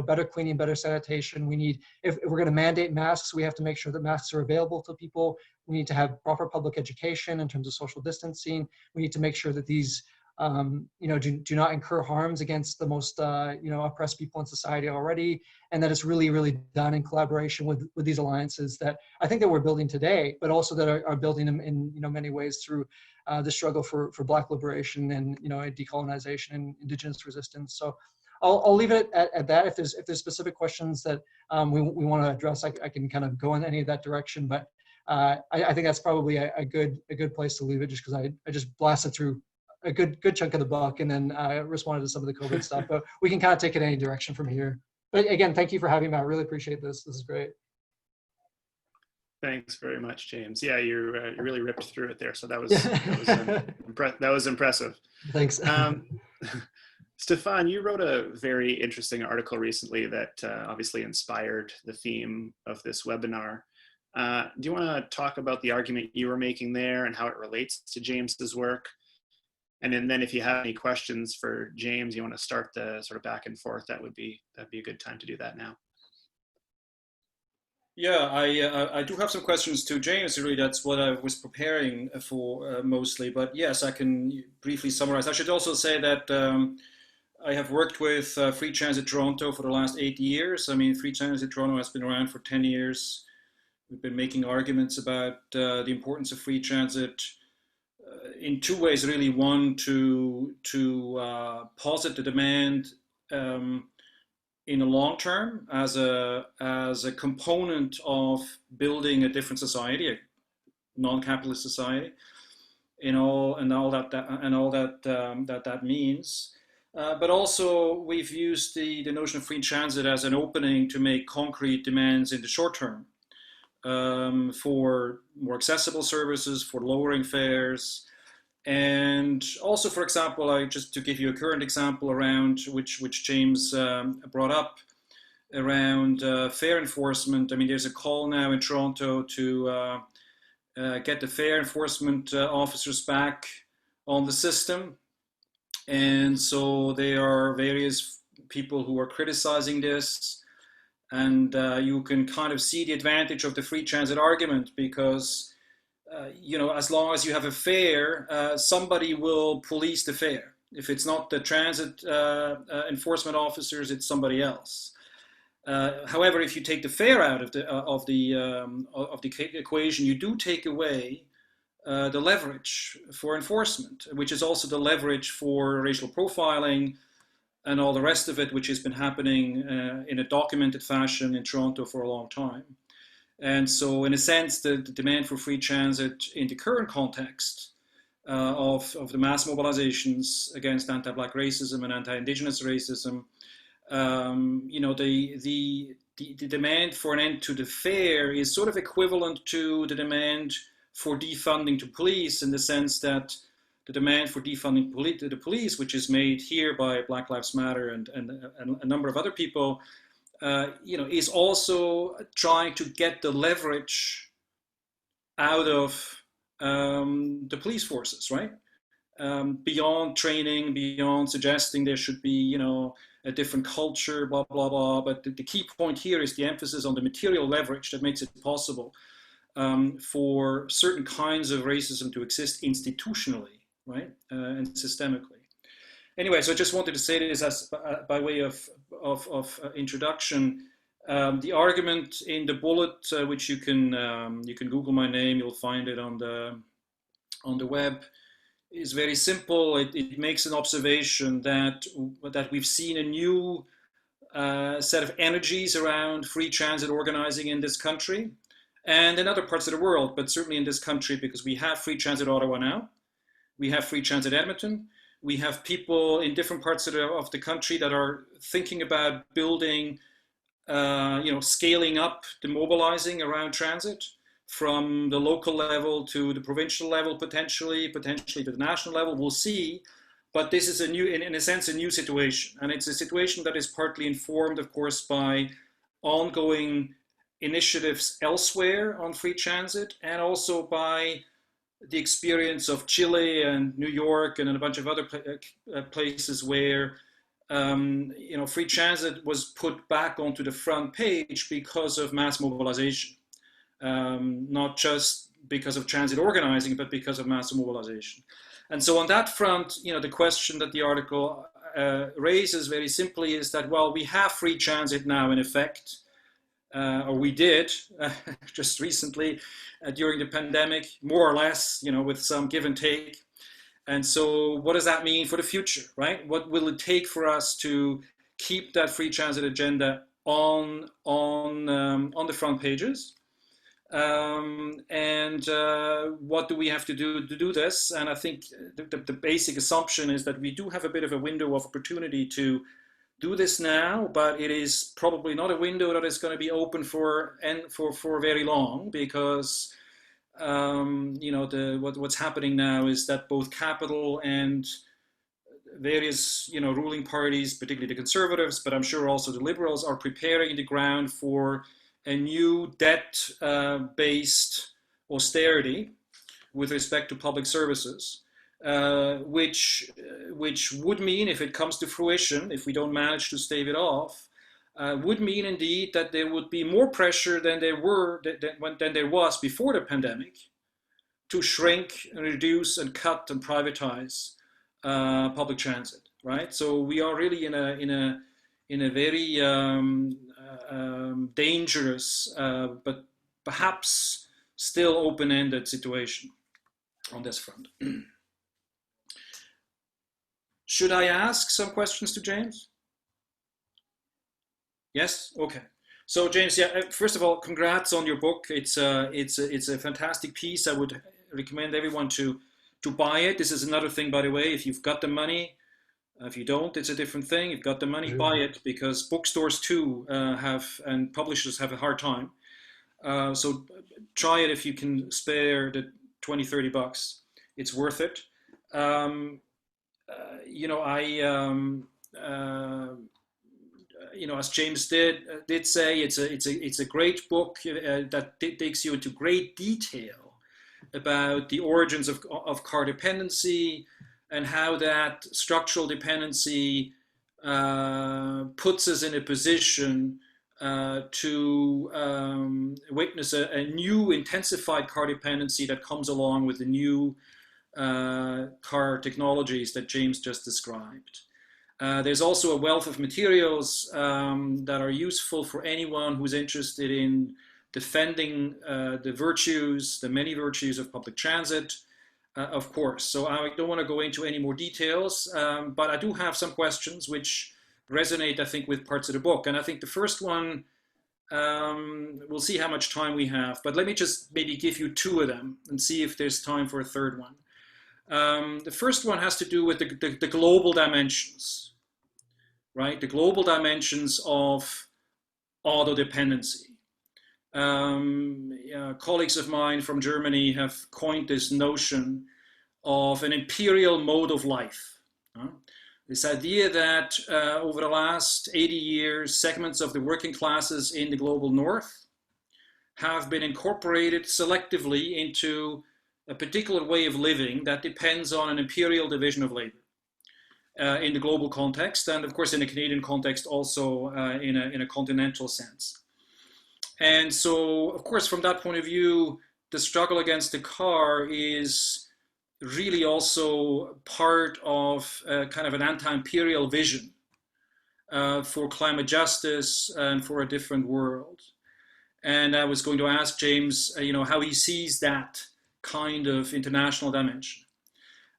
better cleaning, better sanitation. We need, if we're going to mandate masks, we have to make sure that masks are available to people. We need to have proper public education in terms of social distancing. We need to make sure that these do not incur harms against the most oppressed people in society already, and that it's really, really done in collaboration with these alliances that I think that we're building today, but also that are building them in many ways through the struggle for Black liberation and decolonization and Indigenous resistance. So I'll leave it at that. If there's specific questions that we want to address, I can kind of go in any of that direction. But I think that's probably a good place to leave it, just because I just blasted through a good chunk of the book and then responded to some of the COVID stuff. But we can kind of take it any direction from here. But again, thank you for having me. I really appreciate this. This is great. Thanks very much, James. Yeah, you really ripped through it there. So that was impressive. Thanks. Stefan, you wrote a very interesting article recently that obviously inspired the theme of this webinar. Do you want to talk about the argument you were making there and how it relates to James's work? And then if you have any questions for James, you want to start the sort of back and forth, that'd be a good time to do that now. Yeah, I do have some questions to James. Really, that's what I was preparing for mostly. But yes, I can briefly summarize. I should also say that I have worked with Free Transit Toronto for the last 8 years. I mean, Free Transit Toronto has been around for 10 years. We've been making arguments about the importance of free transit in two ways, really. One, to posit the demand in the long term as a component of building a different society, a non-capitalist society, and all that means. But also, we've used the notion of free transit as an opening to make concrete demands in the short term for more accessible services, for lowering fares. And also, for example, just to give you a current example around which James brought up around fare enforcement. I mean, there's a call now in Toronto to get the fare enforcement officers back on the system. And so there are various people who are criticizing this. And you can kind of see the advantage of the free transit argument, because as long as you have a fare, somebody will police the fare. If it's not the transit enforcement officers, it's somebody else. However, if you take the fare out of the equation, you do take away the leverage for enforcement, which is also the leverage for racial profiling and all the rest of it, which has been happening in a documented fashion in Toronto for a long time. And so, in a sense, the demand for free transit in the current context of the mass mobilizations against anti-Black racism and anti-Indigenous racism. The demand for an end to the fare is sort of equivalent to the demand for defunding to police, in the sense that the demand for defunding the police, which is made here by Black Lives Matter and a number of other people, is also trying to get the leverage out of the police forces, right? Beyond training, beyond suggesting there should be, a different culture, blah, blah, blah. But the key point here is the emphasis on the material leverage that makes it possible for certain kinds of racism to exist institutionally, right, and systemically. Anyway, so I just wanted to say this as by way of introduction. The argument in the bullet, which you can Google my name, you'll find it on the web, is very simple. It makes an observation that we've seen a new set of energies around free transit organizing in this country and in other parts of the world, but certainly in this country, because we have Free Transit Ottawa now, we have Free Transit Edmonton, we have people in different parts of the country that are thinking about building, scaling up the mobilizing around transit, from the local level to the provincial level, potentially to the national level. We'll see. But this is in a sense, a new situation. And it's a situation that is partly informed, of course, by ongoing initiatives elsewhere on free transit, and also by the experience of Chile and New York and a bunch of other places where free transit was put back onto the front page because of mass mobilization. Not just because of transit organizing, but because of mass mobilization. And so on that front, the question that the article raises very simply is that, well, we have free transit now in effect, or we did just recently during the pandemic, more or less, with some give and take. And so what does that mean for the future, right? What will it take for us to keep that free transit agenda on the front pages? What do we have to do this? And I think the basic assumption is that we do have a bit of a window of opportunity to do this now, but it is probably not a window that is going to be open for very long, because what's happening now is that both capital and various ruling parties, particularly the Conservatives, but I'm sure also the Liberals, are preparing the ground for a new debt-based austerity with respect to public services, which would mean, if it comes to fruition, if we don't manage to stave it off, would mean indeed that there would be more pressure than there was before the pandemic to shrink and reduce and cut and privatize public transit, right? So we are really in a very dangerous, but perhaps still open-ended situation on this front. Should I ask some questions to James? Yes? Okay. So James, first of all, congrats on your book. It's a fantastic piece. I would recommend everyone to buy it. This is another thing, by the way, if you've got the money. If you don't, it's a different thing. You've got the money, buy it, because bookstores too and publishers have a hard time. So try it if you can spare the $20-30. It's worth it. As James did say, it's a great book that takes you into great detail about the origins of car dependency, and how that structural dependency puts us in a position to witness a new intensified car dependency that comes along with the new car technologies that James just described. There's also a wealth of materials that are useful for anyone who's interested in defending the many virtues of public transit. Of course. So I don't want to go into any more details, but I do have some questions which resonate, I think, with parts of the book. And I think the first one, we'll see how much time we have, but let me just maybe give you two of them and see if there's time for a third one. The first one has to do with the global dimensions, right? The global dimensions of auto dependency. Colleagues of mine from Germany have coined this notion of an imperial mode of life. This idea that over the last 80 years, segments of the working classes in the global north have been incorporated selectively into a particular way of living that depends on an imperial division of labor in the global context, and of course in the Canadian context also in a continental sense. And so, of course, from that point of view, the struggle against the car is really also part of kind of an anti-imperial vision for climate justice and for a different world. And I was going to ask James, how he sees that kind of international dimension.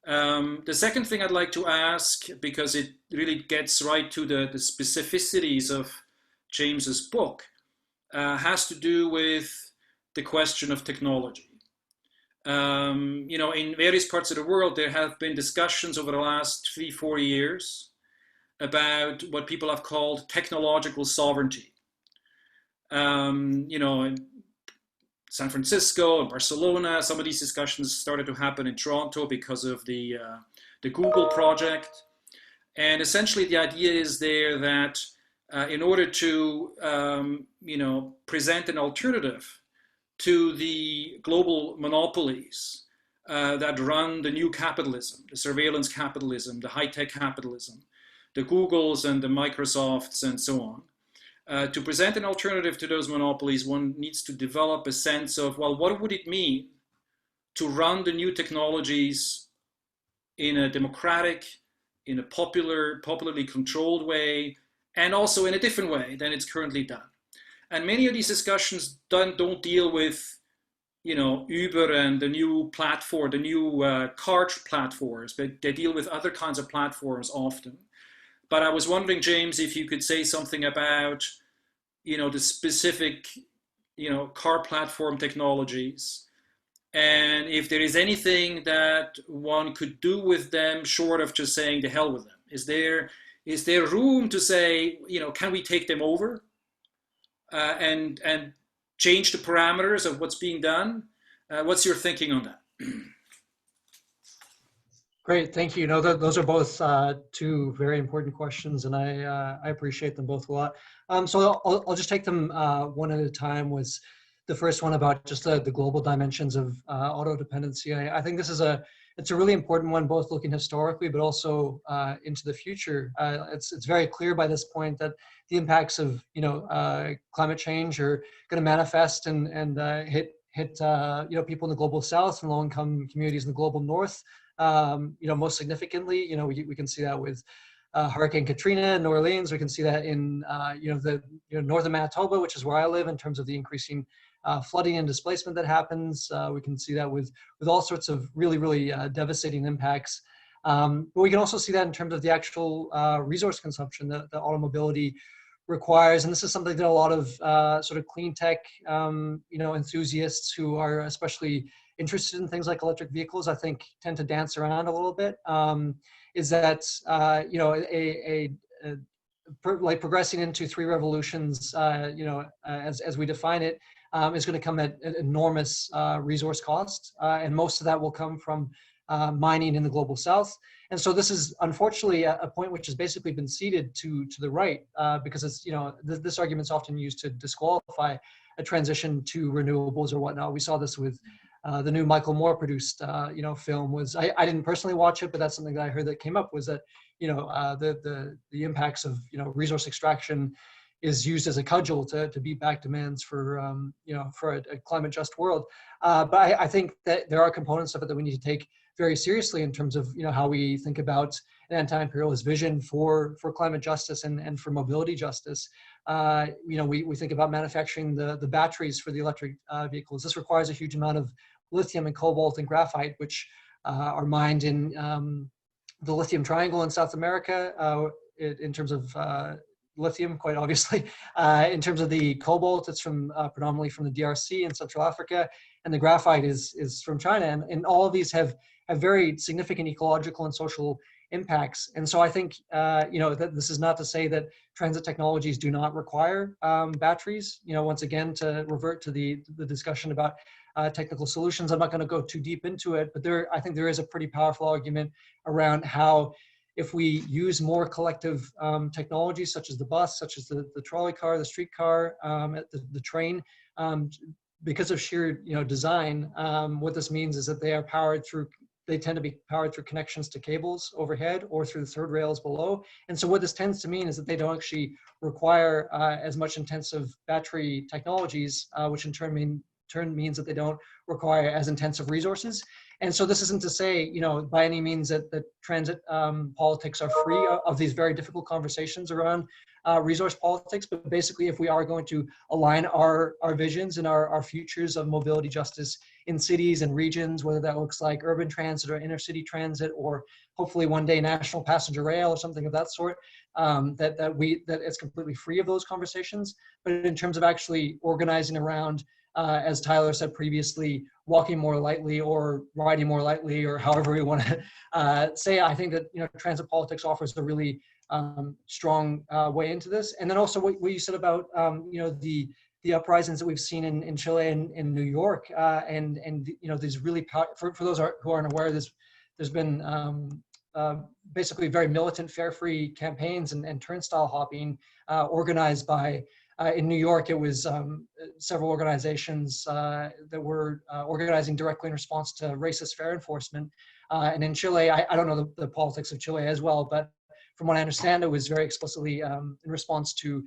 The second thing I'd like to ask, because it really gets right to the specificities of James's book, has to do with the question of technology. In various parts of the world, there have been discussions over the last 3-4 years about what people have called technological sovereignty. In San Francisco and Barcelona, some of these discussions started to happen in Toronto because of the Google project. And essentially the idea is there that in order to, present an alternative to the global monopolies that run the new capitalism, the surveillance capitalism, the high-tech capitalism, the Googles and the Microsofts and so on. To present an alternative to those monopolies, one needs to develop a sense of, well, what would it mean to run the new technologies in a democratic, in a popularly controlled way, and also in a different way than it's currently done. And many of these discussions don't deal with, Uber and the new platform, the new car platforms, but they deal with other kinds of platforms often. But I was wondering, James, if you could say something about, the specific, car platform technologies, and if there is anything that one could do with them short of just saying the hell with them. Is there room to say, can we take them over? And change the parameters of what's being done? What's your thinking on that? Great, thank you. Those are both two very important questions, and I appreciate them both a lot. So I'll just take them one at a time. Was the first one about just the global dimensions of auto dependency. I think this is it's a really important one, both looking historically, but also into the future. It's very clear by this point that the impacts of climate change are going to manifest and hit people in the global south and low-income communities in the global north. Most significantly, we can see that with Hurricane Katrina in New Orleans. We can see that in northern Manitoba, which is where I live, in terms of the increasing flooding and displacement that happens. We can see that with all sorts of really devastating impacts. But we can also see that in terms of the actual resource consumption that automobility requires. And this is something that a lot of sort of clean tech enthusiasts who are especially interested in things like electric vehicles, I think, tend to dance around a little bit. Is that like progressing into 3 revolutions, as we define it, is going to come at an enormous resource cost, and most of that will come from mining in the global south. And so this is unfortunately a point which has basically been ceded to the right, because it's this argument's often used to disqualify a transition to renewables or whatnot. We saw this with the new Michael Moore produced film. Was I didn't personally watch it, but that's something that I heard that came up, was that the impacts of resource extraction is used as a cudgel to beat back demands for a climate just world. But I think that there are components of it that we need to take very seriously in terms of how we think about an anti-imperialist vision for climate justice and for mobility justice. We think about manufacturing the batteries for the electric vehicles. This requires a huge amount of lithium and cobalt and graphite, which are mined in the lithium triangle in South America, in terms of lithium, quite obviously. In terms of the cobalt, it's from predominantly from the DRC and Central Africa, and the graphite is from China. And all of these have very significant ecological and social impacts. And so I think, that this is not to say that transit technologies do not require batteries. Once again, to revert to the discussion about technical solutions, I'm not going to go too deep into it, but I think there is a pretty powerful argument around how if we use more collective technologies, such as the bus, such as the trolley car, the streetcar, the train, because of sheer design, what this means is that they tend to be powered through connections to cables overhead or through the third rails below. And so what this tends to mean is that they don't actually require as much intensive battery technologies, which in turn means that they don't require as intensive resources. And so this isn't to say, by any means that transit politics are free of these very difficult conversations around resource politics, but basically if we are going to align our visions and our futures of mobility justice in cities and regions, whether that looks like urban transit or inner city transit, or hopefully one day national passenger rail or something of that sort, that it's completely free of those conversations. But in terms of actually organizing around, as Tyler said previously, walking more lightly or riding more lightly, or however we want to say, I think that transit politics offers a really strong way into this. And then also what you said about the uprisings that we've seen in Chile and in New York, and these really for those who aren't aware, there's been basically very militant fare-free campaigns and turnstile hopping organized by. In New York, it was several organizations that were organizing directly in response to racist fare enforcement. And in Chile, I don't know the politics of Chile as well, but from what I understand, it was very explicitly in response to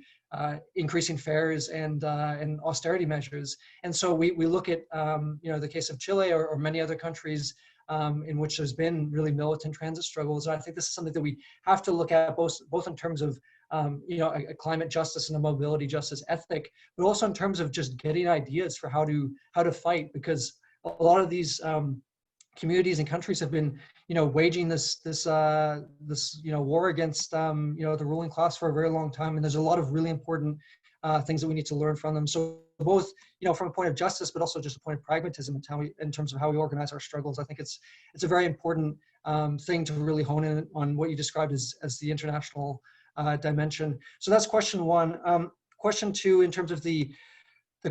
increasing fares and austerity measures. And so we look at the case of Chile or many other countries in which there's been really militant transit struggles. And I think this is something that we have to look at both in terms of a climate justice and a mobility justice ethic, but also in terms of just getting ideas for how to fight, because a lot of these communities and countries have been waging this war against the ruling class for a very long time, and there's a lot of really important things that we need to learn from them. So both from a point of justice, but also just a point of pragmatism in terms of how we organize our struggles. I think it's a very important thing to really hone in on what you described as the international dimension. So that's question one. Question two, in terms of the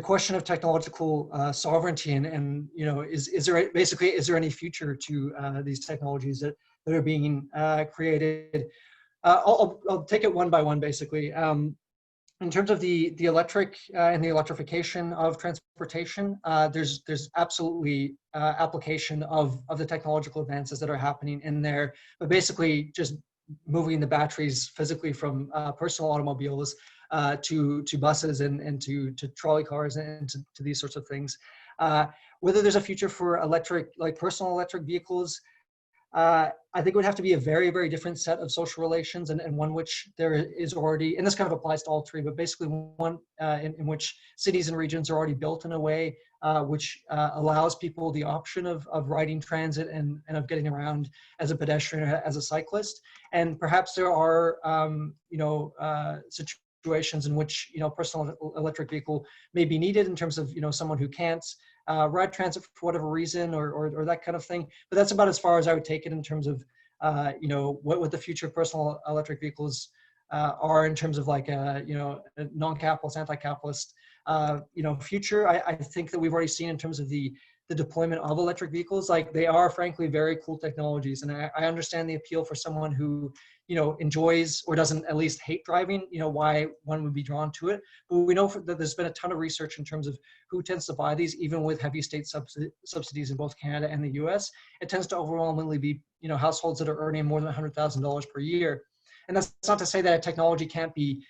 question of technological sovereignty and is there any future to these technologies that are being created? I'll take it one by one, basically. In terms of the electric and the electrification of transportation, there's absolutely application of the technological advances that are happening in there, but basically just moving the batteries physically from personal automobiles to buses and to trolley cars and to these sorts of things. Whether there's a future for personal electric vehicles, I think it would have to be a very, very different set of social relations, and one which there is already, and this kind of applies to all three, but basically one in which cities and regions are already built in a way which allows people the option of riding transit and of getting around as a pedestrian or as a cyclist. And perhaps there are situations in which personal electric vehicle may be needed in terms of someone who can't ride transit for whatever reason or that kind of thing. But that's about as far as I would take it in terms of what the future of personal electric vehicles are in terms of like a non-capitalist, anti-capitalist future. I think that we've already seen in terms of the deployment of electric vehicles, like they are frankly very cool technologies, and I understand the appeal for someone who enjoys or doesn't at least hate driving, why one would be drawn to it. But we know that there's been a ton of research in terms of who tends to buy these, even with heavy state subsidies in both Canada and the US. It tends to overwhelmingly be households that are earning more than $100,000 per year. And that's not to say that a technology can't be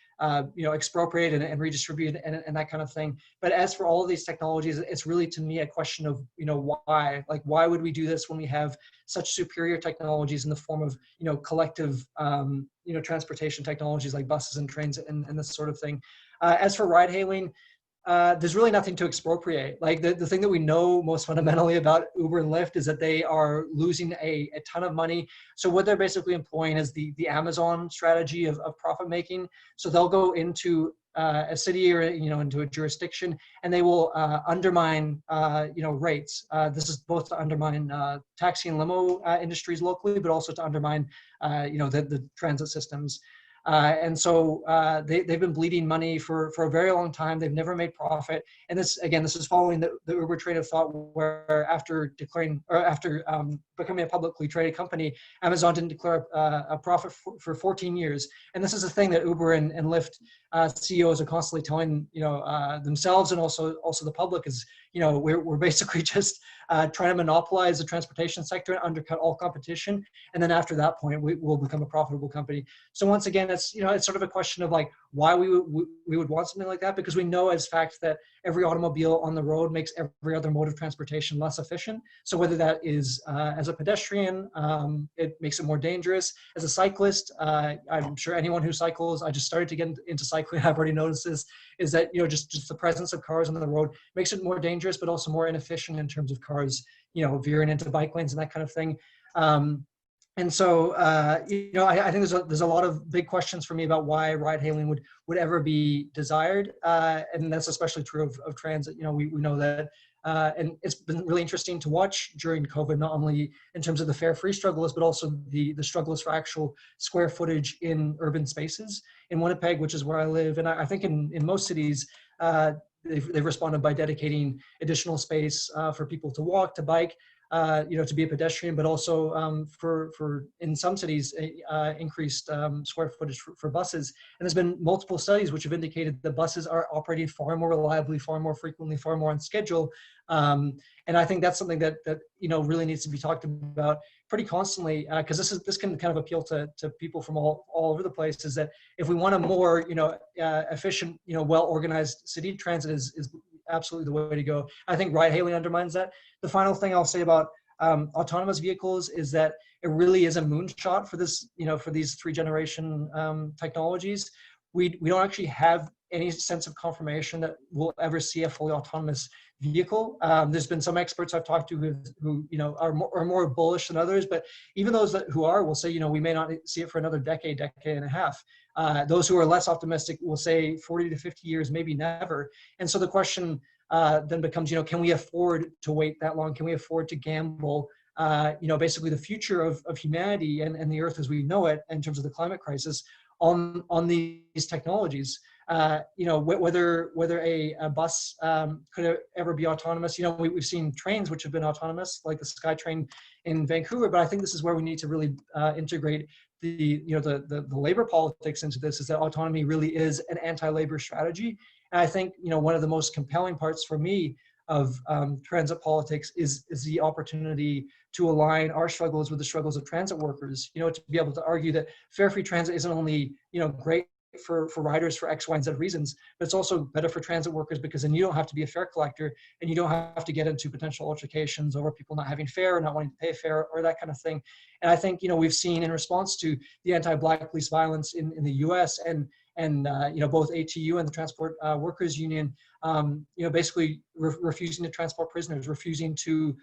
expropriated and redistributed and that kind of thing. But as for all of these technologies, it's really, to me, a question of, why? Like, why would we do this when we have such superior technologies in the form of, collective, transportation technologies like buses and trains and this sort of thing? As for ride hailing, there's really nothing to expropriate. Like the thing that we know most fundamentally about Uber and Lyft is that they are losing a ton of money. So what they're basically employing is the Amazon strategy of profit making. So they'll go into a city or into a jurisdiction, and they will undermine rates. This is both to undermine taxi and limo industries locally, but also to undermine the transit systems. And so they've been bleeding money for a very long time. They've never made profit. And this is following the Uber train of thought, where after becoming a publicly traded company, Amazon didn't declare a profit for 14 years. And this is a thing that Uber and Lyft CEOs are constantly telling themselves, and also the public, is we're basically just trying to monopolize the transportation sector and undercut all competition. And then after that point, we will become a profitable company. So once again, it's sort of a question of like why we would want something like that, because we know as fact that every automobile on the road makes every other mode of transportation less efficient. So whether that is as a pedestrian, it makes it more dangerous. As a cyclist, I'm sure anyone who cycles, I just started to get into cycling, I've already noticed this, is that just the presence of cars on the road makes it more dangerous, but also more inefficient in terms of cars veering into bike lanes and that kind of thing. And so, I think there's a lot of big questions for me about why ride hailing would ever be desired. And that's especially true of transit. We know that, and it's been really interesting to watch during COVID, not only in terms of the fare free struggles, but also the struggles for actual square footage in urban spaces. In Winnipeg, which is where I live, and I think in most cities, they've responded by dedicating additional space for people to walk, to bike, to be a pedestrian, but also for in some cities increased square footage for buses. And there's been multiple studies which have indicated that buses are operating far more reliably, far more frequently, far more on schedule. And I think that's something that really needs to be talked about pretty constantly, because this can kind of appeal to people from all over the place. Is that if we want a more efficient, well organized city, transit is absolutely the way to go. I think ride hailing undermines that. The final thing I'll say about autonomous vehicles is that it really is a moonshot for this, for these 3rd-generation technologies. We don't actually have any sense of confirmation that we'll ever see a fully autonomous vehicle. There's been some experts I've talked to who are more bullish than others, but even those who are will say, we may not see it for another decade and a half. Those who are less optimistic will say 40 to 50 years, maybe never. And so the question then becomes, can we afford to wait that long? Can we afford to gamble, basically the future of humanity and the earth as we know it in terms of the climate crisis on these technologies? Whether a bus could ever be autonomous. We've seen trains which have been autonomous, like the SkyTrain in Vancouver, but I think this is where we need to really integrate the labor politics into this, is that autonomy really is an anti-labor strategy. And I think, one of the most compelling parts for me of transit politics is the opportunity to align our struggles with the struggles of transit workers, to be able to argue that fare-free transit isn't only, great for riders for X, Y, and Z reasons, but it's also better for transit workers because then you don't have to be a fare collector and you don't have to get into potential altercations over people not having fare or not wanting to pay fare or that kind of thing. And I think, we've seen in response to the anti-Black police violence in the US and both ATU and the Transport Workers Union, basically refusing to transport prisoners, refusing to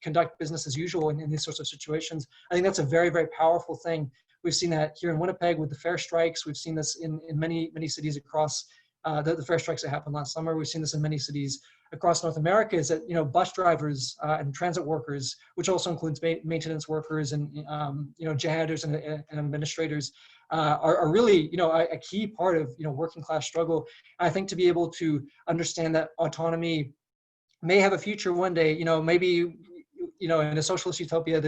conduct business as usual in these sorts of situations. I think that's a very, very powerful thing. We've seen that here in Winnipeg with the fare strikes. We've seen this in many cities across the fare strikes that happened last summer. We've seen this in many cities across North America, is that, bus drivers and transit workers, which also includes maintenance workers and, janitors and administrators, are really, a key part of, working class struggle. And I think to be able to understand that autonomy may have a future one day, maybe, in a socialist utopia,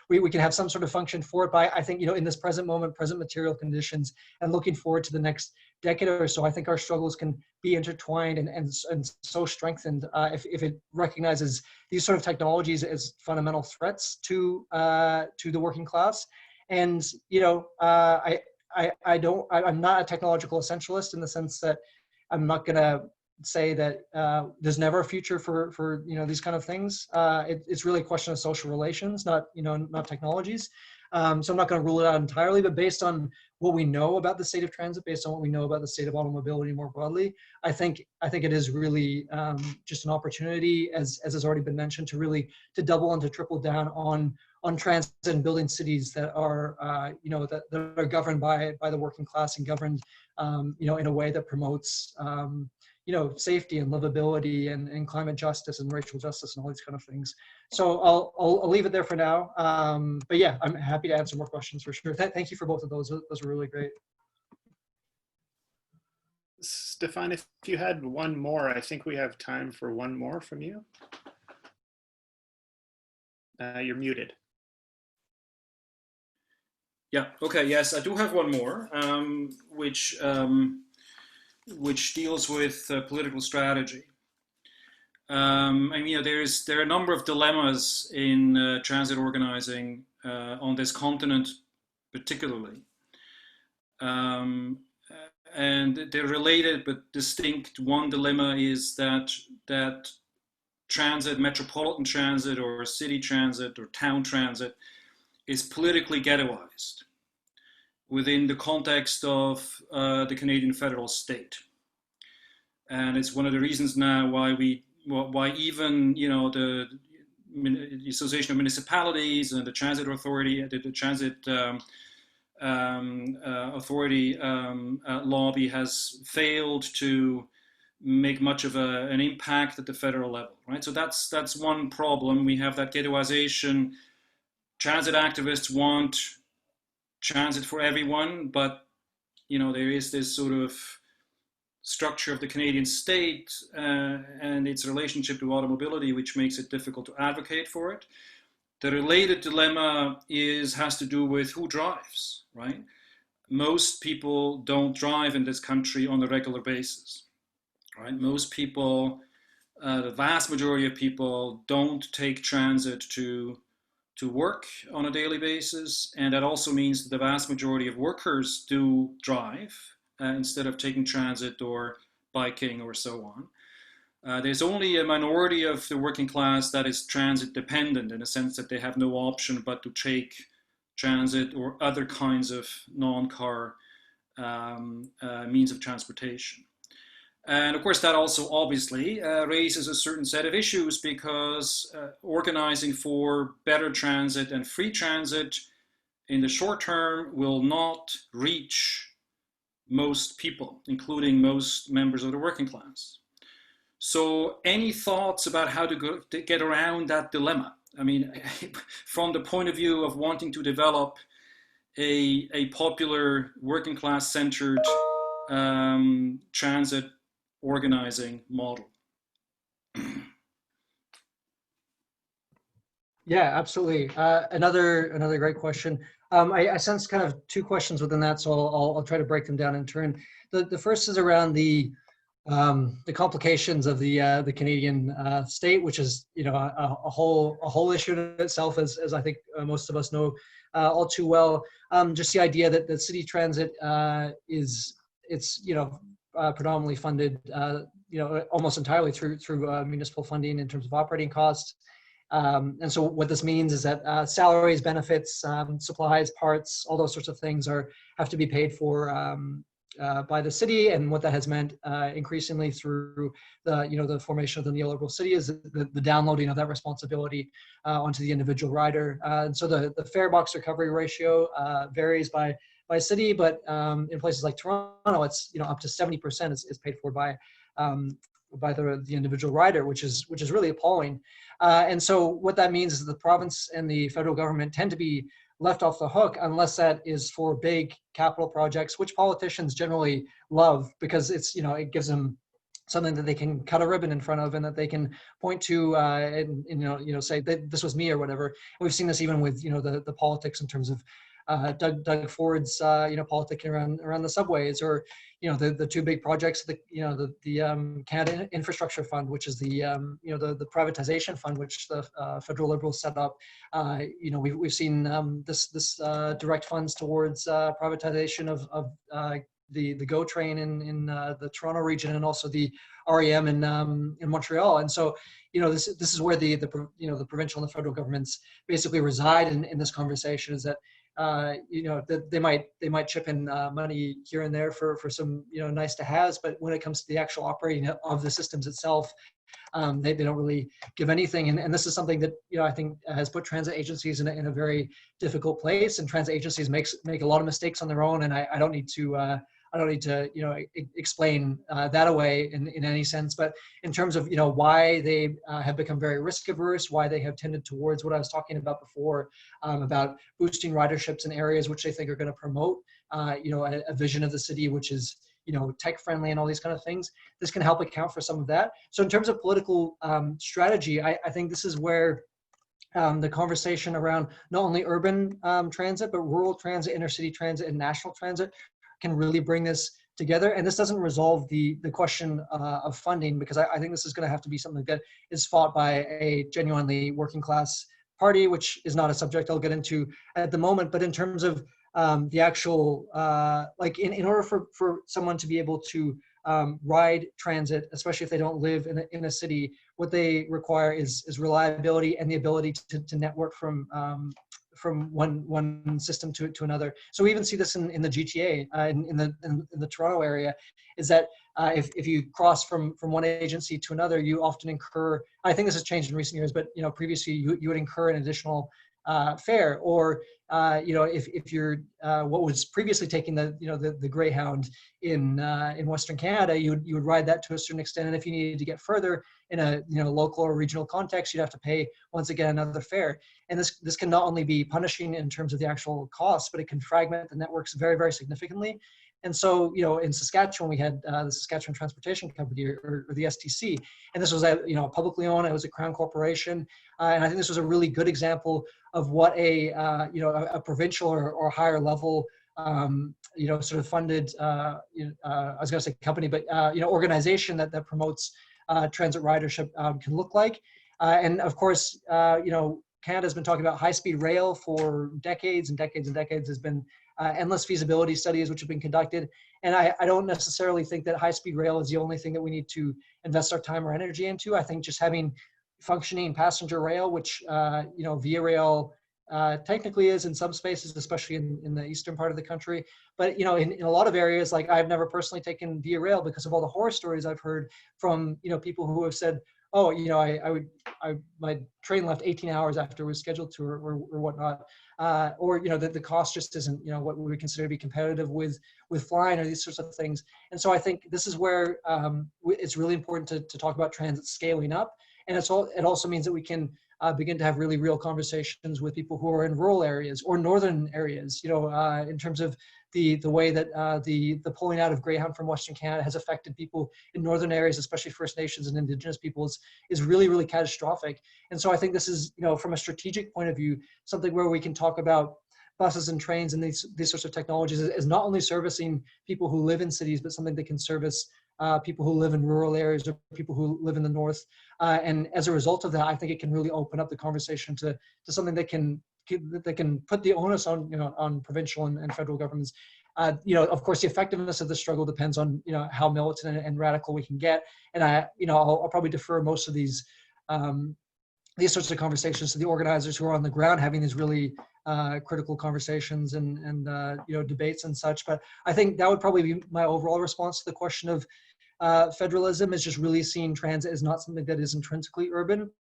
we can have some sort of function for it. But I think, in this present moment, present material conditions, and looking forward to the next decade or so, I think our struggles can be intertwined and so strengthened if it recognizes these sort of technologies as fundamental threats to the working class. And I'm not a technological essentialist in the sense that I'm not going to say that there's never a future for these kind of things. It's really a question of social relations, not technologies. So I'm not going to rule it out entirely, but based on what we know about the state of transit, based on what we know about the state of automobility more broadly, I think it is really just an opportunity, as has already been mentioned, to double and to triple down on transit and building cities that are that are governed by the working class and governed in a way that promotes safety and livability and climate justice and racial justice and all these kind of things. So I'll leave it there for now. But yeah, I'm happy to answer more questions for sure. Thank you for both of those. Those were really great. Stefan, if you had one more, I think we have time for one more from you. You're muted. Yeah, okay, yes, I do have one more, which deals with political strategy. There are a number of dilemmas in transit organizing on this continent, particularly, and they're related but distinct. One dilemma is that transit, metropolitan transit, or city transit, or town transit, is politically ghettoized within the context of the Canadian federal state. And it's one of the reasons now why even the Association of Municipalities and the Transit Authority, the Transit Authority lobby has failed to make much of an impact at the federal level, right? So that's one problem. We have that ghettoization. Transit activists want transit for everyone, but there is this sort of structure of the Canadian state and its relationship to automobility, which makes it difficult to advocate for it. The related dilemma has to do with who drives, right? Most people don't drive in this country on a regular basis, right? Most people, the vast majority of people, don't take transit to work on a daily basis, and that also means that the vast majority of workers do drive instead of taking transit or biking or so on. There's only a minority of the working class that is transit dependent, in a sense that they have no option but to take transit or other kinds of non-car means of transportation. And of course, that also obviously raises a certain set of issues, because organizing for better transit and free transit in the short term will not reach most people, including most members of the working class. So any thoughts about how to get around that dilemma? I mean, from the point of view of wanting to develop a popular working class centered transit organizing model. Yeah, absolutely. Another great question. I sense kind of two questions within that, so I'll try to break them down in turn. The first is around the complications of the Canadian state, which is a whole issue in itself, as I think most of us know all too well. Just the idea that the city transit is predominantly funded, almost entirely through municipal funding in terms of operating costs. And so what this means is that salaries, benefits, supplies, parts, all those sorts of things have to be paid for by the city. And what that has meant increasingly through the formation of the neoliberal city is the downloading of that responsibility onto the individual rider. And so the fare box recovery ratio varies by city, but in places like Toronto, it's up to 70% is paid for by the individual rider, which is really appalling. And so what that means is the province and the federal government tend to be left off the hook unless that is for big capital projects, which politicians generally love, because it gives them something that they can cut a ribbon in front of and that they can point to and say that this was me or whatever. And we've seen this even with the politics in terms of Doug Ford's politicking around the subways, or the two big projects, the Canada Infrastructure Fund, which is the privatization fund which the federal Liberals set up. We've seen this direct funds towards privatization of the GO train in the Toronto region, and also the REM in Montreal. And so this is where the provincial and the federal governments basically reside in this conversation, is that that they might chip in money here and there for some nice to haves, but when it comes to the actual operating of the systems itself, they don't really give anything. And this is something that I think has put transit agencies in a very difficult place. And transit agencies make a lot of mistakes on their own, and I don't need to explain that away in any sense. But in terms of why they have become very risk averse, why they have tended towards what I was talking about before, about boosting riderships in areas which they think are going to promote a vision of the city which is tech friendly and all these kind of things. This can help account for some of that. So in terms of political strategy, I think this is where the conversation around not only urban transit, but rural transit, inner city transit, and national transit can really bring this together. And this doesn't resolve the question of funding, because I think this is going to have to be something that is fought by a genuinely working class party, which is not a subject I'll get into at the moment. But in terms of the actual, in order for someone to be able to ride transit, especially if they don't live in a city, what they require is reliability and the ability to network from one system to another. So we even see this in the GTA, in the Toronto area, is that if you cross from one agency to another, you often incur, I think this has changed in recent years, but previously you would incur an additional fare, or if you're what was previously taking the Greyhound in Western Canada, you would ride that to a certain extent, and if you needed to get further in a local or regional context, you'd have to pay once again another fare. And this can not only be punishing in terms of the actual costs, but it can fragment the networks very, very significantly. And so, in Saskatchewan, we had the Saskatchewan Transportation Company, or the STC, and this was publicly owned. It was a Crown corporation, and I think this was a really good example of what a provincial or higher level sort of funded I was going to say company, but organization that promotes transit ridership can look like. And of course, Canada's been talking about high-speed rail for decades and decades and decades. There's been endless feasibility studies which have been conducted. And I don't necessarily think that high-speed rail is the only thing that we need to invest our time or energy into. I think just having functioning passenger rail, which Via Rail technically is in some spaces, especially in the eastern part of the country. But in a lot of areas, like I've never personally taken Via Rail because of all the horror stories I've heard from people who have said, oh, my train left 18 hours after it was scheduled to, or whatnot, or the cost just isn't what we would consider to be competitive with flying, or these sorts of things. And so I think this is where it's really important to talk about transit scaling up, and it also means that we can begin to have really real conversations with people who are in rural areas or northern areas, in terms of the way that the pulling out of Greyhound from Western Canada has affected people in northern areas, especially First Nations and Indigenous peoples, is really, really catastrophic. And so I think this is, from a strategic point of view, something where we can talk about buses and trains and these sorts of technologies as not only servicing people who live in cities, but something that can service people who live in rural areas or people who live in the north. And as a result of that, I think it can really open up the conversation to something that can put the onus on provincial and federal governments. Of course, the effectiveness of the struggle depends on how militant and radical we can get. And I'll probably defer most of these sorts of conversations to the organizers who are on the ground having these really critical conversations and debates and such. But I think that would probably be my overall response to the question of federalism, is just really seeing transit as not something that is intrinsically urban.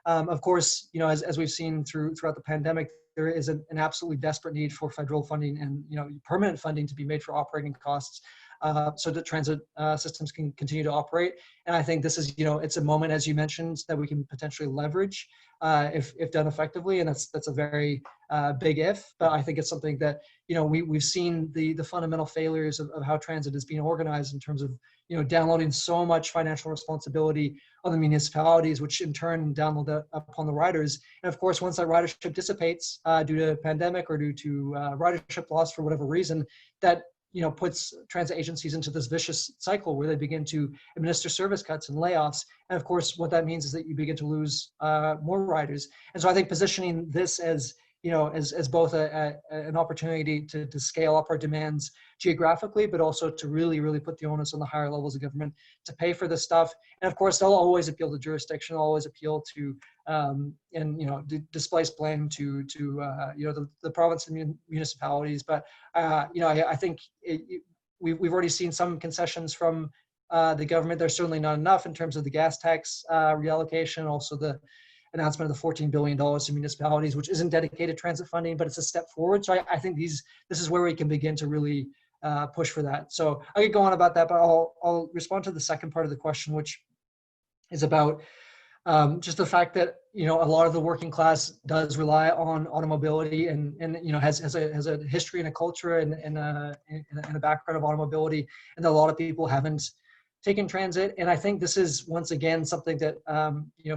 Of course, as we've seen throughout the pandemic, there is an absolutely desperate need for federal funding and permanent funding to be made for operating costs, so that transit systems can continue to operate. And I think this is, it's a moment, as you mentioned, that we can potentially leverage if done effectively. And that's a very big if, but I think it's something that, we've seen the fundamental failures of how transit is being organized in terms of, downloading so much financial responsibility on the municipalities, which in turn download that upon the riders. And of course, once that ridership dissipates due to pandemic or due to ridership loss for whatever reason, that puts transit agencies into this vicious cycle where they begin to administer service cuts and layoffs. And of course, what that means is that you begin to lose more riders. And so I think positioning this as as both an opportunity to scale up our demands geographically, but also to really, really put the onus on the higher levels of government to pay for this stuff. And of course, they'll always appeal to jurisdiction, they'll always appeal to, displace blame to the province and municipalities. But, I think we've already seen some concessions from the government. There's certainly not enough in terms of the gas tax reallocation, also the announcement of the $14 billion to municipalities, which isn't dedicated transit funding, but it's a step forward. So I think this is where we can begin to really push for that. So I could go on about that, but I'll respond to the second part of the question, which is about just the fact that a lot of the working class does rely on automobility and has a history and a culture and a background of automobility, and a lot of people haven't taken transit. And I think this is once again something that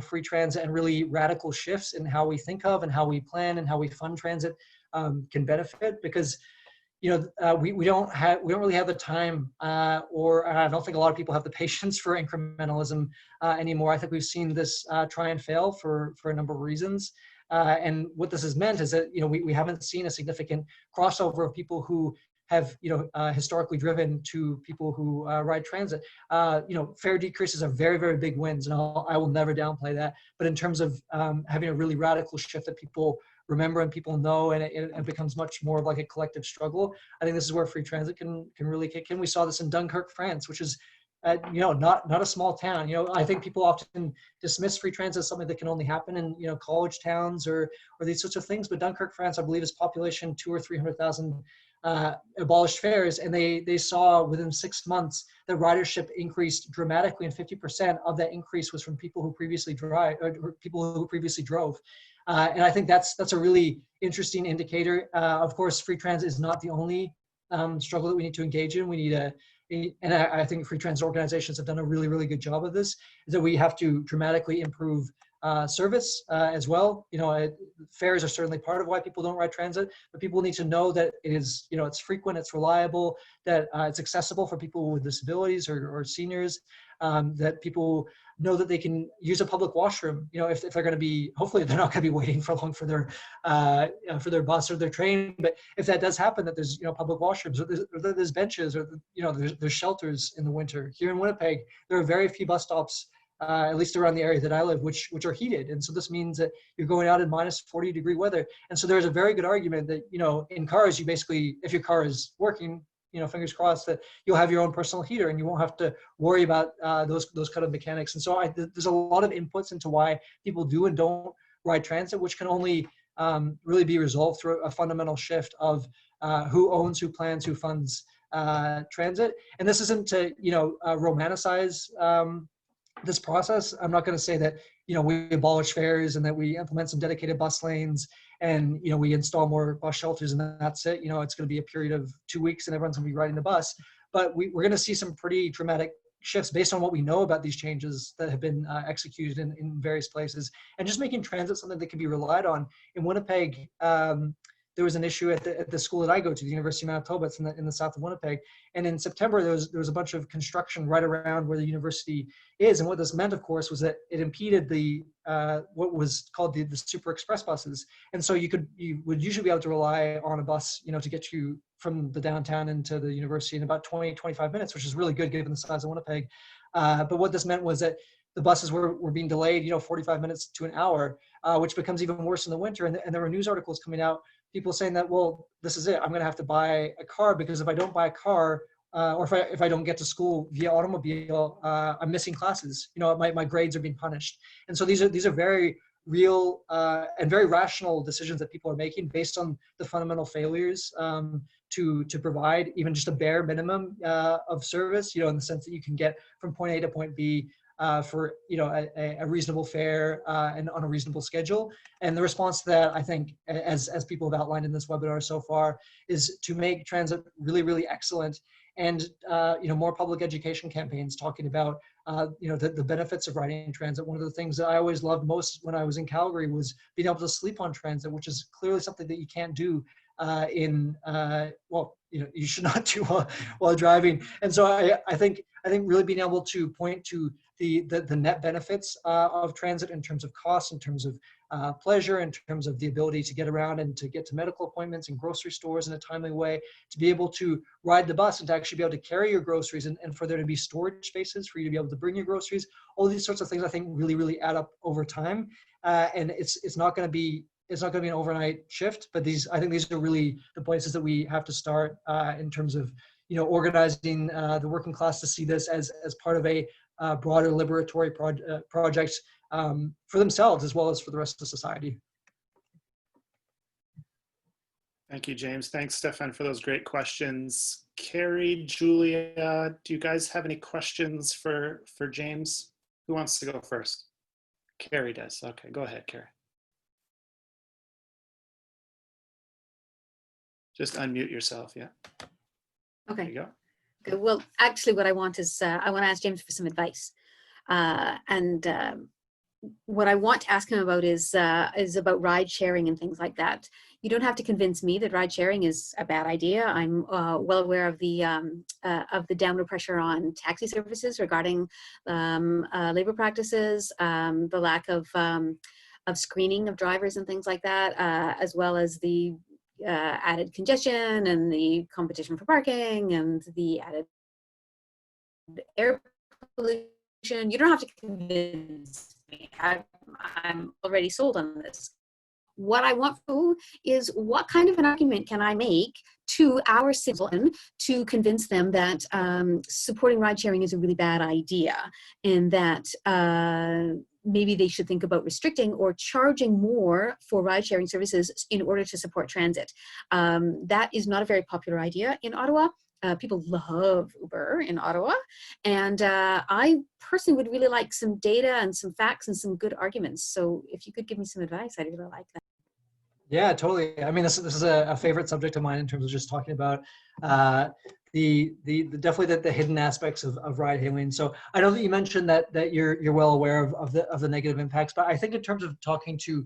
free transit and really radical shifts in how we think of and how we plan and how we fund transit can benefit, because we don't really have the time or I don't think a lot of people have the patience for incrementalism anymore. I think we've seen this try and fail for a number of reasons. And what this has meant is that we haven't seen a significant crossover of people who have historically driven to people who ride transit. Fare decreases are very, very big wins, and I will never downplay that. But in terms of having a really radical shift that people remember and people know, and it becomes much more of like a collective struggle, I think this is where free transit can really kick in. We saw this in Dunkirk, France, which is not a small town. I think people often dismiss free transit as something that can only happen in college towns or these sorts of things. But Dunkirk, France, I believe, is population 200,000 or 300,000 abolished fares, and they saw within 6 months that ridership increased dramatically, and 50% of that increase was from people who previously drove. And I think that's a really interesting indicator. Of course, free transit is not the only struggle that we need to engage in. We need and I think free transit organizations have done a really, really good job of this, is that we have to dramatically improve service as well. Fares are certainly part of why people don't ride transit, but people need to know that it is, it's frequent, it's reliable, that it's accessible for people with disabilities or seniors, that people know that they can use a public washroom, if they're going to be, hopefully they're not going to be waiting for long for their bus or their train. But if that does happen, that there's, public washrooms, or there's benches, or, there's shelters in the winter. Here in Winnipeg, there are very few bus stops, at least around the area that I live, which are heated. And so this means that you're going out in minus 40-degree weather. And so there's a very good argument that, in cars, you basically, if your car is working, fingers crossed, that you'll have your own personal heater and you won't have to worry about those kind of mechanics. And so there's a lot of inputs into why people do and don't ride transit, which can only really be resolved through a fundamental shift of who owns, who plans, who funds transit. And this isn't to, romanticize this process. I'm not going to say that, we abolish fares and that we implement some dedicated bus lanes and, we install more bus shelters and that's it. It's going to be a period of 2 weeks and everyone's going to be riding the bus. But we're going to see some pretty dramatic shifts based on what we know about these changes that have been executed in various places, and just making transit something that can be relied on. In Winnipeg, there was an issue at the school that I go to, the University of Manitoba. It's in the south of Winnipeg. And in September, there was a bunch of construction right around where the university is. And what this meant, of course, was that it impeded the what was called the super express buses. And so you would usually be able to rely on a bus, to get you from the downtown into the university in about 20-25 minutes, which is really good given the size of Winnipeg. But what this meant was that the buses were being delayed, 45 minutes to an hour, which becomes even worse in the winter. And there were news articles coming out, people saying that, well, this is it. I'm going to have to buy a car, because if I don't buy a car, or if I don't get to school via automobile, I'm missing classes. My grades are being punished. And so these are very real and very rational decisions that people are making based on the fundamental failures to provide even just a bare minimum of service. In the sense that you can get from point A to point B for a reasonable fare and on a reasonable schedule. And the response to that, I think, as people have outlined in this webinar so far, is to make transit really, really excellent, and more public education campaigns talking about the benefits of riding transit. One of the things that I always loved most when I was in Calgary was being able to sleep on transit, which is clearly something that you can't do you should not do while driving. And so I think really being able to point to the net benefits of transit in terms of cost, in terms of pleasure, in terms of the ability to get around and to get to medical appointments and grocery stores in a timely way, to be able to ride the bus and to actually be able to carry your groceries, and for there to be storage spaces for you to be able to bring your groceries. All these sorts of things I think really add up over time, and it's not going to be an overnight shift, but I think these are really the places that we have to start in terms of organizing the working class to see this as part of a broader liberatory project for themselves as well as for the rest of society. Thank you, James. Thanks, Stefan, for those great questions. Kari, Julia, do you guys have any questions for James? Who wants to go first? Kari does. Okay, go ahead, Kari. Just unmute yourself, yeah. Okay. There you go. Okay. Well, actually, what I want is I want to ask James for some advice, and what I want to ask him about is about ride sharing and things like that. You don't have to convince me that ride sharing is a bad idea. I'm well aware of the downward pressure on taxi services regarding labor practices, the lack of screening of drivers and things like that, as well as the added congestion and the competition for parking and the added air pollution. You don't have to convince me. I'm already sold on this. What I want to is, what kind of an argument can I make to our citizen to convince them that supporting ride sharing is a really bad idea, and that maybe they should think about restricting or charging more for ride sharing services in order to support transit. That is not a very popular idea in Ottawa. People love Uber in Ottawa. And I personally would really like some data and some facts and some good arguments. So if you could give me some advice, I'd really like that. Yeah, totally. I mean, this is a favorite subject of mine in terms of just talking about the definitely the hidden aspects of ride hailing. So I know that you mentioned that you're well aware of the negative impacts, but I think in terms of talking to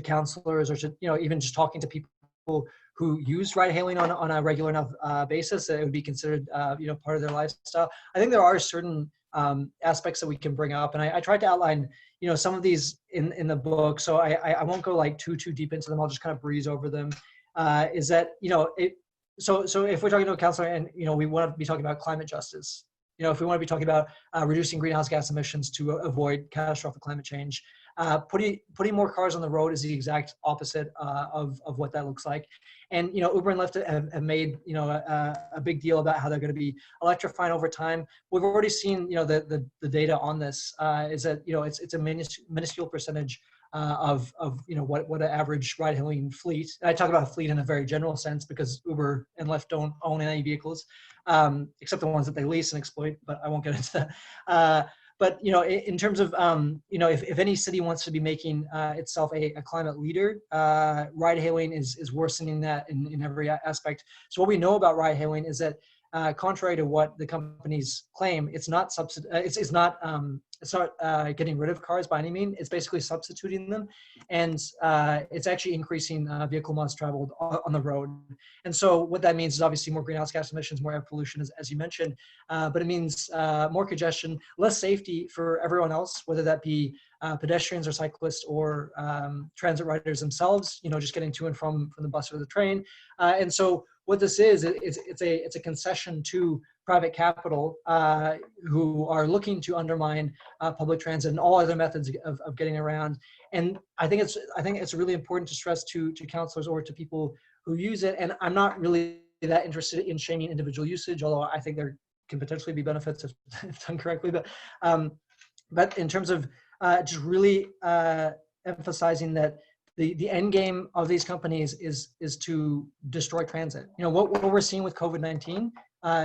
counselors, or to even just talking to people who use ride hailing on a regular enough basis, it would be considered part of their lifestyle. I think there are certain aspects that we can bring up, and I tried to outline some of these in the book, so I won't go like too deep into them. I'll just kind of breeze over them. Is that so if we're talking to a counselor and we want to be talking about climate justice, if we want to be talking about reducing greenhouse gas emissions to avoid catastrophic climate change, putting more cars on the road is the exact opposite of what that looks like. And Uber and Lyft have made a big deal about how they're going to be electrifying over time. We've already seen the data on this is that it's a minuscule percentage of what an average ride-hailing fleet. And I talk about a fleet in a very general sense because Uber and Lyft don't own any vehicles, except the ones that they lease and exploit. But I won't get into that. But in terms of if any city wants to be making itself a climate leader, ride-hailing is worsening that in every aspect. So what we know about ride-hailing is that contrary to what the companies claim, it's not getting rid of cars by any means. It's basically substituting them, and it's actually increasing vehicle miles traveled on the road. And so what that means is obviously more greenhouse gas emissions, more air pollution, as you mentioned, but it means more congestion, less safety for everyone else, whether that be pedestrians or cyclists or transit riders themselves, just getting to and from the bus or the train. And so what this is, it's a concession to private capital who are looking to undermine public transit and all other methods of getting around. And I think it's really important to stress to counselors or to people who use it. And I'm not really that interested in shaming individual usage, although I think there can potentially be benefits if done correctly. But in terms of just really emphasizing that the end game of these companies is to destroy transit. What we're seeing with COVID-19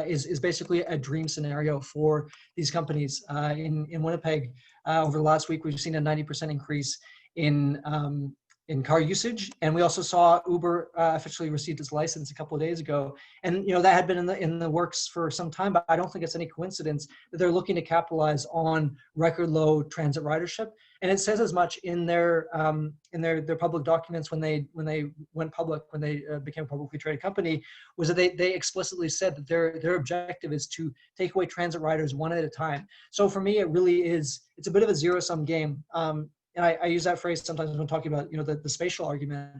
is basically a dream scenario for these companies. In Winnipeg, over the last week, we've seen a 90% increase in in car usage. And we also saw Uber officially received its license a couple of days ago. And that had been in the works for some time, but I don't think it's any coincidence that they're looking to capitalize on record low transit ridership. And it says as much in their public documents when they went public, when they became a publicly traded company, was that they explicitly said that their objective is to take away transit riders one at a time. So for me, it really is, it's a bit of a zero-sum game. And I use that phrase sometimes when talking about, the spatial argument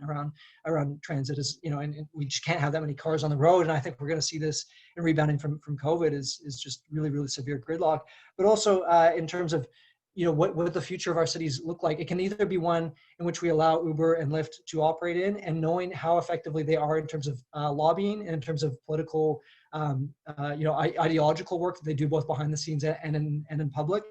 around transit is, and we just can't have that many cars on the road. And I think we're going to see this in rebounding from COVID is just really, really severe gridlock. But also in terms of, what the future of our cities look like, it can either be one in which we allow Uber and Lyft to operate in, and knowing how effectively they are in terms of lobbying and in terms of political, ideological work that they do both behind the scenes and in public.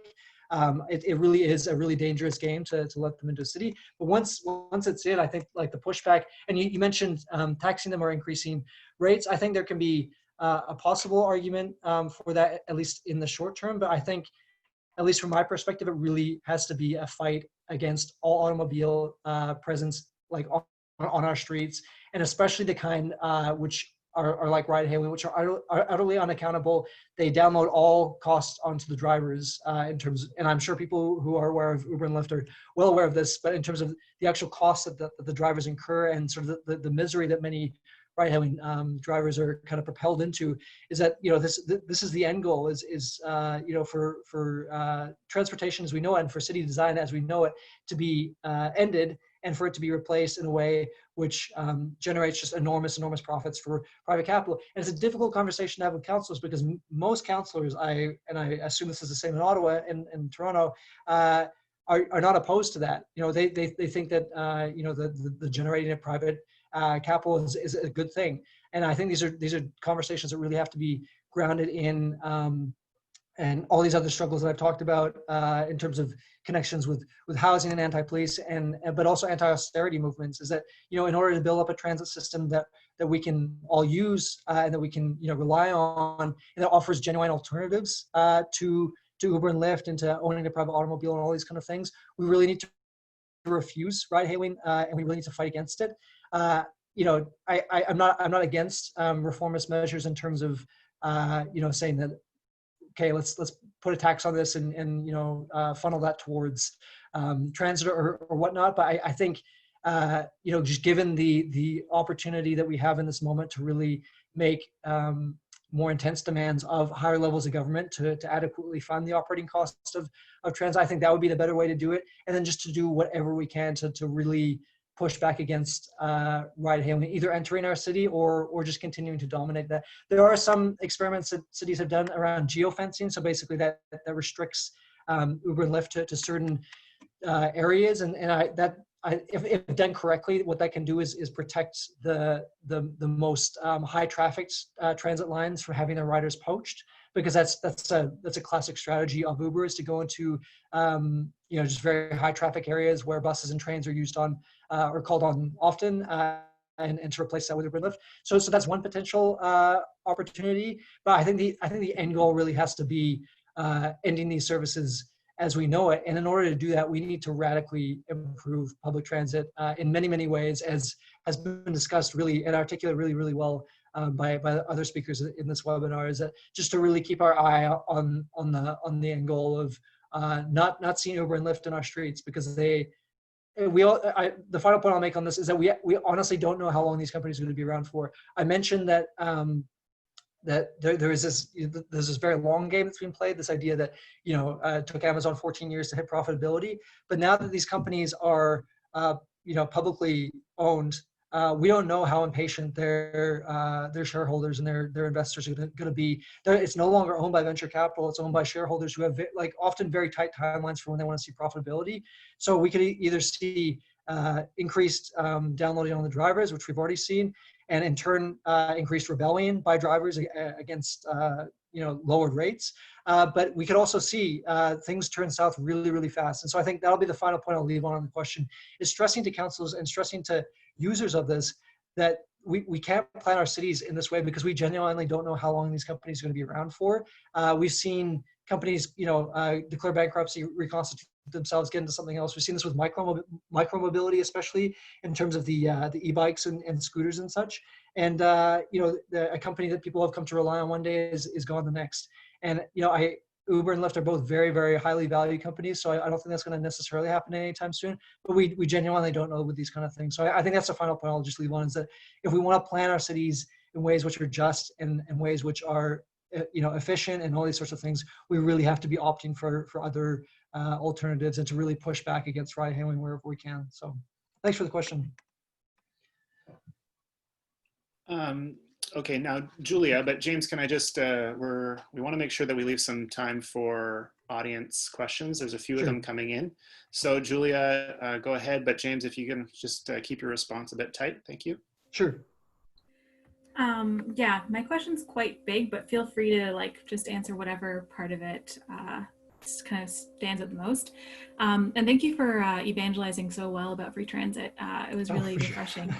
It really is a really dangerous game to let them into a city. But once it's in, I think like the pushback, and you mentioned taxing them or increasing rates. I think there can be a possible argument for that, at least in the short term. But I think, at least from my perspective, it really has to be a fight against all automobile presence, like on our streets, and especially the kind which are like ride hailing, which are utterly unaccountable. They download all costs onto the drivers in terms, and I'm sure people who are aware of Uber and Lyft are well aware of this, but in terms of the actual costs that the drivers incur and sort of the misery that many ride-hailing drivers are kind of propelled into, is that this is the end goal is for transportation as we know it, and for city design as we know it to be ended, and for it to be replaced in a way which generates just enormous profits for private capital. And it's a difficult conversation to have with councillors, because most councillors, I assume this is the same in Ottawa and Toronto, are not opposed to that. They think that the generating of private capital is a good thing. And I think these are conversations that really have to be grounded in and all these other struggles that I've talked about in terms of connections with housing and anti-police, but also anti-austerity movements, is that in order to build up a transit system that we can all use and that we can rely on, and that offers genuine alternatives to Uber and Lyft and to owning a private automobile and all these kind of things, we really need to refuse ride-hailing and we really need to fight against it. I'm not against reformist measures in terms of saying that, okay, let's put a tax on this and funnel that towards transit or whatnot. But I think just given the opportunity that we have in this moment to really make more intense demands of higher levels of government to adequately fund the operating costs of transit, I think that would be the better way to do it. And then just to do whatever we can to really push back against ride-hailing, either entering our city or just continuing to dominate that. There are some experiments that cities have done around geofencing. So basically that restricts Uber and Lyft to certain areas. And if done correctly, what that can do is protect the most high trafficked transit lines from having their riders poached, because that's a classic strategy of Uber, is to go into just very high traffic areas where buses and trains are used on or called on often, and to replace that with Uber and Lyft. So that's one potential opportunity. But I think the end goal really has to be ending these services as we know it. And in order to do that, we need to radically improve public transit in many, many ways, as has been discussed really and articulated really, really well by other speakers in this webinar, is that just to really keep our eye on the end goal of not seeing Uber and Lyft in our streets, because the final point I'll make on this is that we honestly don't know how long these companies are going to be around for. I mentioned that that there's this very long game that's being played, this idea that it took Amazon 14 years to hit profitability, but now that these companies are publicly owned, we don't know how impatient their shareholders and their investors are going to be. It's no longer owned by venture capital; it's owned by shareholders who have often very tight timelines for when they want to see profitability. So we could either see increased downloading on the drivers, which we've already seen, and in turn increased rebellion by drivers against lowered rates. But we could also see things turn south really, really fast. And so I think that'll be the final point I'll leave on the question, is stressing to councils and stressing to users of this that we can't plan our cities in this way, because we genuinely don't know how long these companies are going to be around for. We've seen companies declare bankruptcy, reconstitute themselves get into something else. We've seen this with micro mobility, especially in terms of the e-bikes and scooters and such. And a company that people have come to rely on one day is gone the next. And Uber and Lyft are both very, very highly valued companies, so I don't think that's going to necessarily happen anytime soon. But we genuinely don't know with these kind of things. So I think that's the final point I'll just leave on, is that if we want to plan our cities in ways which are just and ways which are efficient and all these sorts of things, we really have to be opting for other alternatives and to really push back against ride hailing wherever we can. So thanks for the question. Okay, now Julia, but James, can I just, we want to make sure that we leave some time for audience questions. There's a few of them coming in. So Julia, go ahead, but James, if you can just keep your response a bit tight, thank you. Sure. Yeah, my question's quite big, but feel free to just answer whatever part of it kind of stands out the most. And thank you for evangelizing so well about free transit. It was really refreshing.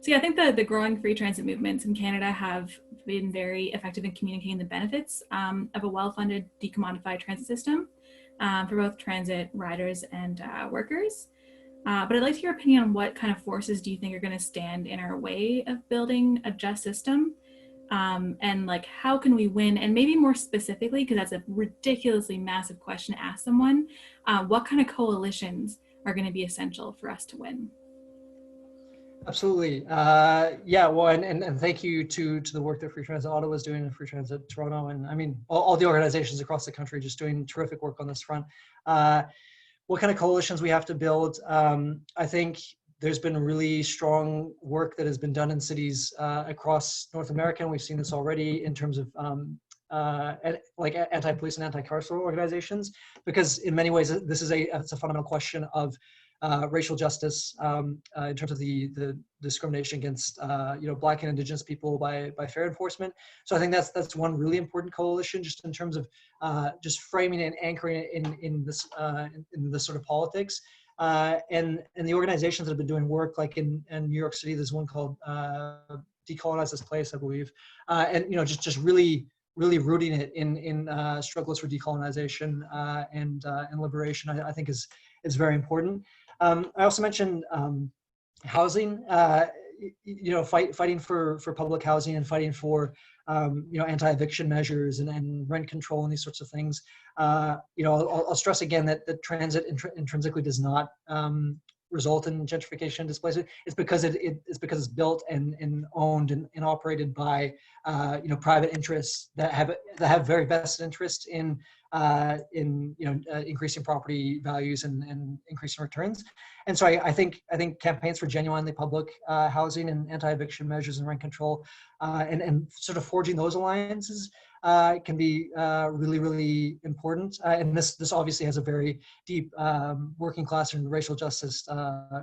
So yeah, I think the growing free transit movements in Canada have been very effective in communicating the benefits of a well-funded, decommodified transit system for both transit riders and workers. But I'd like to hear your opinion on what kind of forces do you think are going to stand in our way of building a just system, and how can we win? And maybe more specifically, because that's a ridiculously massive question to ask someone, what kind of coalitions are going to be essential for us to win? Absolutely. Yeah, well, and thank you to the work that Free Transit Ottawa is doing and Free Transit Toronto. And I mean, all the organizations across the country just doing terrific work on this front. What kind of coalitions we have to build? I think there's been really strong work that has been done in cities across North America. And we've seen this already in terms of anti-police and anti-carceral organizations, because in many ways, this is it's a fundamental question of racial justice in terms of the discrimination against Black and Indigenous people by fair enforcement. So I think that's one really important coalition, just in terms of just framing and anchoring it in this sort of politics. And the organizations that have been doing work, like in New York City, there's one called Decolonize This Place, I believe, and just really rooting it in struggles for decolonization and liberation, I think is very important. I also mentioned housing, fighting for public housing and fighting for anti-eviction measures and rent control and these sorts of things. I'll stress again that transit intrinsically does not result in gentrification and displacement. It's because it's built and owned and operated by private interests that have very vested interest in increasing property values and increasing returns. And so I think campaigns for genuinely public housing and anti-eviction measures and rent control and sort of forging those alliances can be really, really important. And this obviously has a very deep working class and racial justice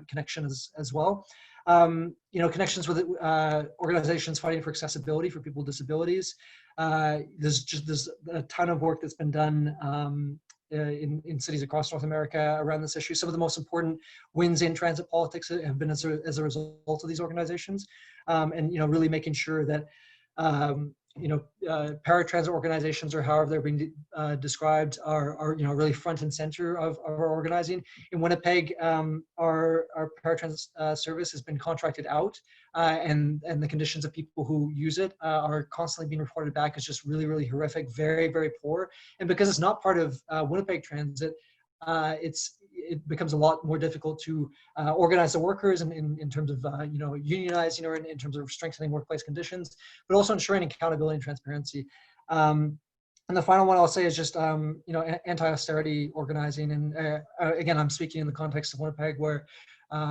connection as well. Connections with organizations fighting for accessibility for people with disabilities. There's a ton of work that's been done in cities across North America around this issue. Some of the most important wins in transit politics have been as a result of these organizations, and really making sure that paratransit organizations, or however they're being described, are really front and center of our organizing. In Winnipeg, our paratransit service has been contracted out, and the conditions of people who use it are constantly being reported back as just really, really horrific, very, very poor. And because it's not part of Winnipeg Transit, it becomes a lot more difficult to organize the workers in terms of unionizing, or in terms of strengthening workplace conditions, but also ensuring accountability and transparency. And the final one I'll say is just anti-austerity organizing. And again, I'm speaking in the context of Winnipeg, where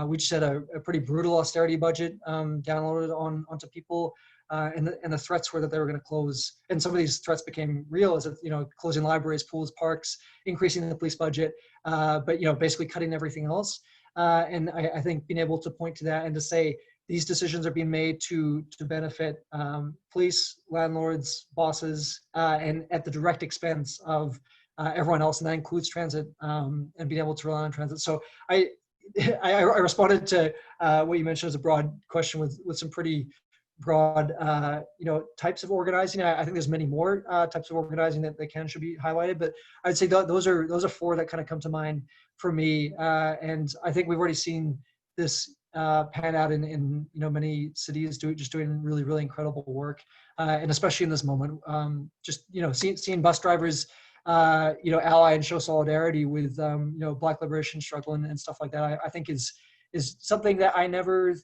we just had a pretty brutal austerity budget downloaded onto people. And the threats were that they were going to close, and some of these threats became real, as closing libraries, pools, parks, increasing the police budget, but basically cutting everything else. And I think being able to point to that and to say these decisions are being made to benefit police, landlords, bosses, and at the direct expense of everyone else, and that includes transit, and being able to rely on transit. So I responded to what you mentioned as a broad question with some pretty broad, types of organizing. I think there's many more types of organizing that should be highlighted, but I'd say those are four that kind of come to mind for me. And I think we've already seen this pan out in many cities doing really, really incredible work, and especially in this moment, seeing bus drivers ally and show solidarity with Black liberation struggle and stuff like that. I think is something that I never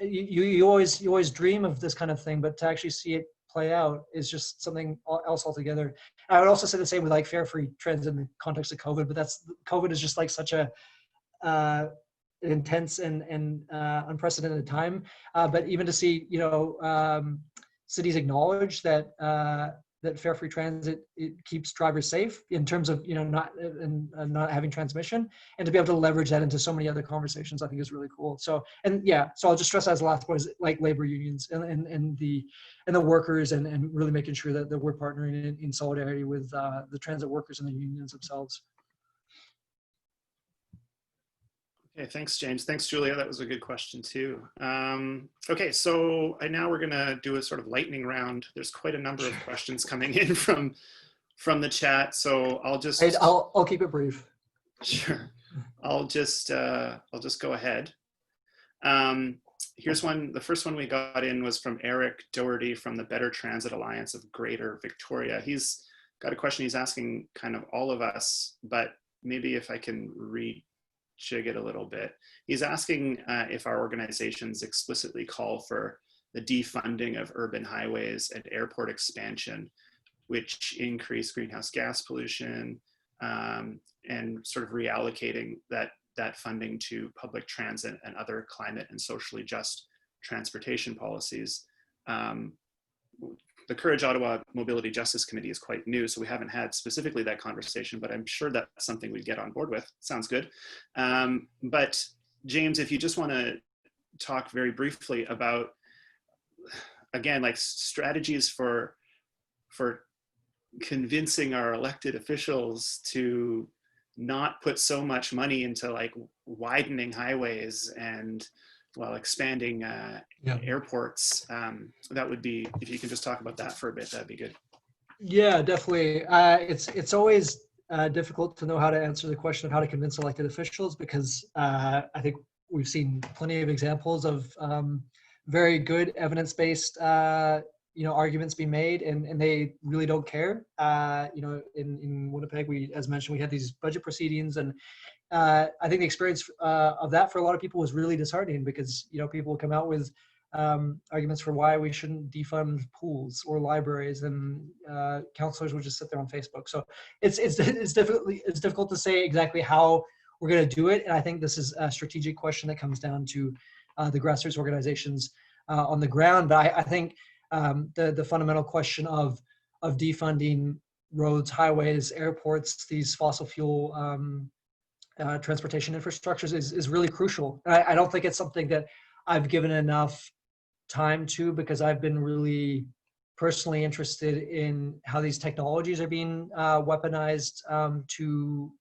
you always dream of this kind of thing, but to actually see it play out is just something else altogether. I would also say the same with like fare-free transit in the context of COVID, but COVID is just like such a intense and unprecedented time. But even to see cities acknowledge that that fare-free transit, it keeps drivers safe in terms of not having transmission, and to be able to leverage that into so many other conversations, I think is really cool. So I'll just stress as the last point is like labor unions and the workers and really making sure that we're partnering in solidarity with the transit workers and the unions themselves. Okay, thanks, James. Thanks, Julia. That was a good question too. Okay, so now we're gonna do a sort of lightning round. There's quite a number of questions coming in from the chat, so I'll keep it brief. Sure. I'll just go ahead. Here's one. The first one we got in was from Eric Doherty from the Better Transit Alliance of Greater Victoria. He's got a question he's asking kind of all of us, but maybe if I can rejig it a little bit. He's asking if our organizations explicitly call for the defunding of urban highways and airport expansion, which increase greenhouse gas pollution, and sort of reallocating that funding to public transit and other climate and socially just transportation policies. The Courage Ottawa Mobility Justice Committee is quite new, so we haven't had specifically that conversation, but I'm sure that's something we'd get on board with. Sounds good. But James, if you just want to talk very briefly about, again, like strategies for convincing our elected officials to not put so much money into like widening highways and expanding airports. That would be, if you can just talk about that for a bit, that'd be good. Yeah, definitely. It's always difficult to know how to answer the question of how to convince elected officials, because I think we've seen plenty of examples of very good evidence-based arguments be made, and they really don't care. In Winnipeg, as mentioned, we had these budget proceedings, and I think the experience of that for a lot of people was really disheartening, because people will come out with arguments for why we shouldn't defund pools or libraries, and counselors will just sit there on Facebook. So it's difficult to say exactly how we're going to do it, and I think this is a strategic question that comes down to the grassroots organizations on the ground. But I think the fundamental question of defunding roads, highways, airports, these fossil fuel transportation infrastructures is really crucial. I don't think it's something that I've given enough time to, because I've been really personally interested in how these technologies are being weaponized to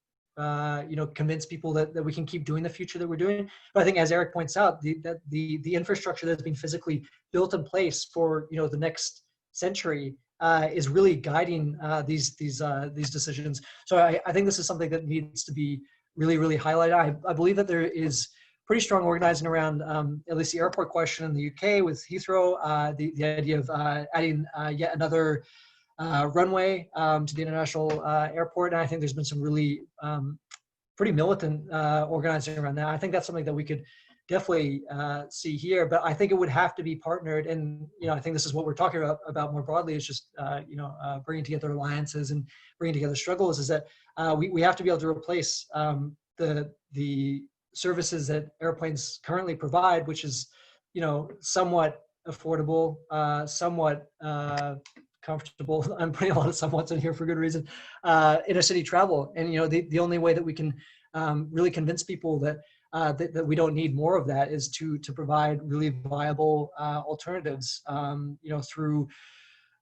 convince people that we can keep doing the future that we're doing. But I think, as Eric points out, the infrastructure that's been physically built in place for the next century is really guiding these decisions. So I think this is something that needs to be really, really highlighted. I believe that there is pretty strong organizing around at least the airport question in the UK with Heathrow, the idea of adding yet another runway to the international airport. And I think there's been some really pretty militant organizing around that. I think that's something that we could definitely see here, but I think it would have to be partnered. And I think this is what we're talking about more broadly, is just bringing together alliances and bringing together struggles, is that we have to be able to replace the services that airplanes currently provide, which is somewhat affordable, somewhat comfortable. I'm putting a lot of somewhats in here for good reason. Inner city travel, and the only way that we can really convince people that we don't need more of that is to provide really viable alternatives. Through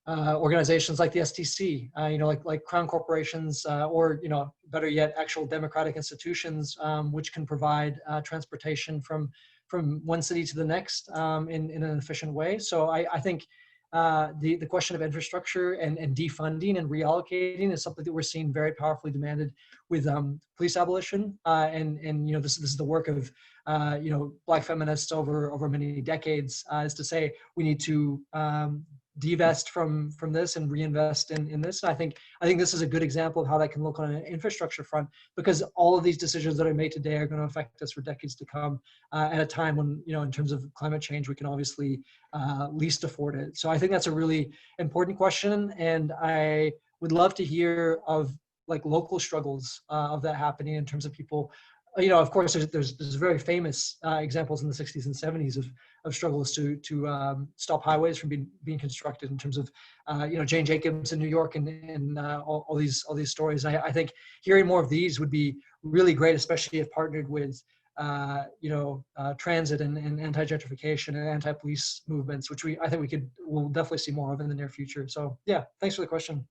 organizations like the STC, like crown corporations, or better yet, actual democratic institutions, which can provide transportation from from one city to the next in an efficient way. So I think the question of infrastructure and defunding and reallocating is something that we're seeing very powerfully demanded with police abolition. And you know, this is the work of you know, Black feminists over many decades, is to say we need to divest from this and reinvest in this. And I think this is a good example of how that can look on an infrastructure front, because all of these decisions that are made today are going to affect us for decades to come, at a time when, you know, in terms of climate change, we can obviously least afford it. So I think that's a really important question, and I would love to hear of like local struggles of that happening in terms of people. You know, of course, there's very famous examples in the 60s and 70s of struggles to stop highways from being constructed, in terms of you know, Jane Jacobs in New York and all these stories. I think hearing more of these would be really great, especially if partnered with you know, transit and anti-gentrification and anti-police movements, which I think we'll definitely see more of in the near future. So yeah, thanks for the question.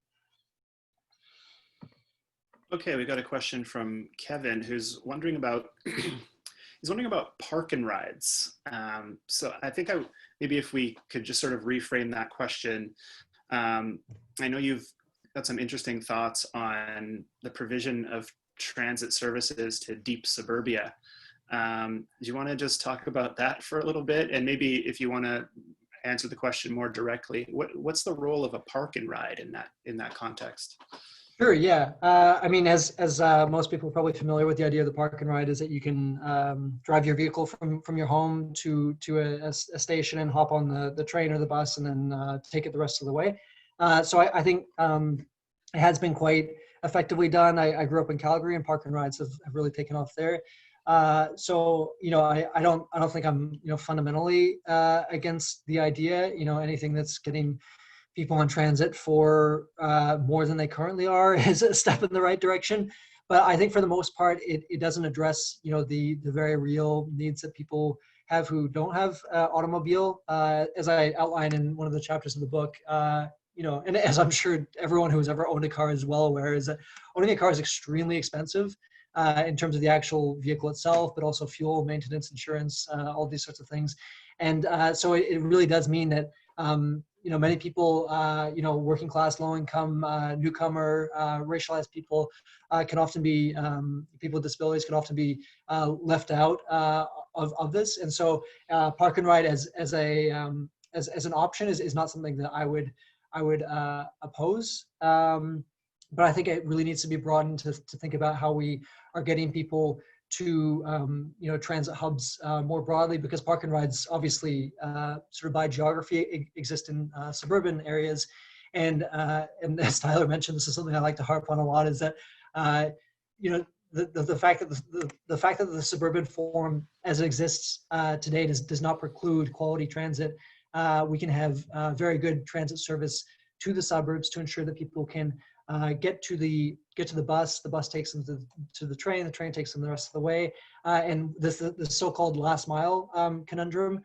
Okay, we got a question from Kevin, who's wondering about park and rides. So I think maybe if we could just sort of reframe that question. I know you've got some interesting thoughts on the provision of transit services to deep suburbia. Do you want to just talk about that for a little bit? And maybe if you want to answer the question more directly, what's the role of a park and ride in that context? Sure. Yeah. I mean, as most people are probably familiar with, the idea of the park and ride is that you can drive your vehicle from your home to a station and hop on the train or the bus and then take it the rest of the way. So I think it has been quite effectively done. I grew up in Calgary, and park and rides have really taken off there. So you know, I don't think I'm, you know, fundamentally against the idea. You know, anything that's getting people on transit for more than they currently are is a step in the right direction. But I think for the most part, it doesn't address, you know, the very real needs that people have who don't have automobile. As I outline in one of the chapters of the book, you know, and as I'm sure everyone who's ever owned a car is well aware, is that owning a car is extremely expensive in terms of the actual vehicle itself, but also fuel, maintenance, insurance, all these sorts of things. And so it really does mean that you know, many people, you know, working class, low income, newcomer, racialized people can often be, people with disabilities can often be left out of this. And so park and ride as an option is not something that I would oppose. But I think it really needs to be broadened to think about how we are getting people to you know, transit hubs more broadly, because park and rides obviously sort of by geography exist in suburban areas, and as Tyler mentioned, this is something I like to harp on a lot, is that you know, the fact that the suburban form as it exists today does not preclude quality transit. We can have very good transit service to the suburbs to ensure that people can get to the bus. The bus takes them to the train takes them the rest of the way. And the so-called last mile conundrum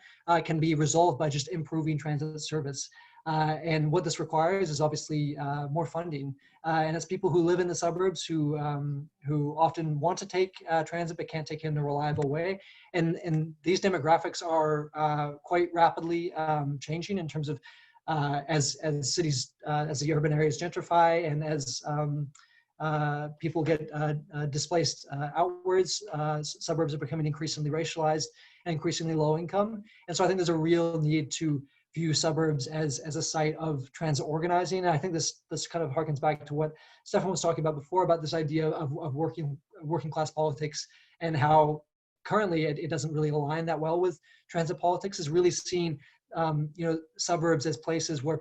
can be resolved by just improving transit service. And what this requires is obviously more funding. And it's people who live in the suburbs who often want to take transit but can't take it in a reliable way. And these demographics are quite rapidly changing in terms of as cities, as the urban areas gentrify, and as people get displaced outwards, suburbs are becoming increasingly racialized and increasingly low income. And so I think there's a real need to view suburbs as a site of transit organizing. And I think this kind of harkens back to what Stefan was talking about before, about this idea of working class politics, and how currently it doesn't really align that well with transit politics, is really seeing you know, suburbs as places where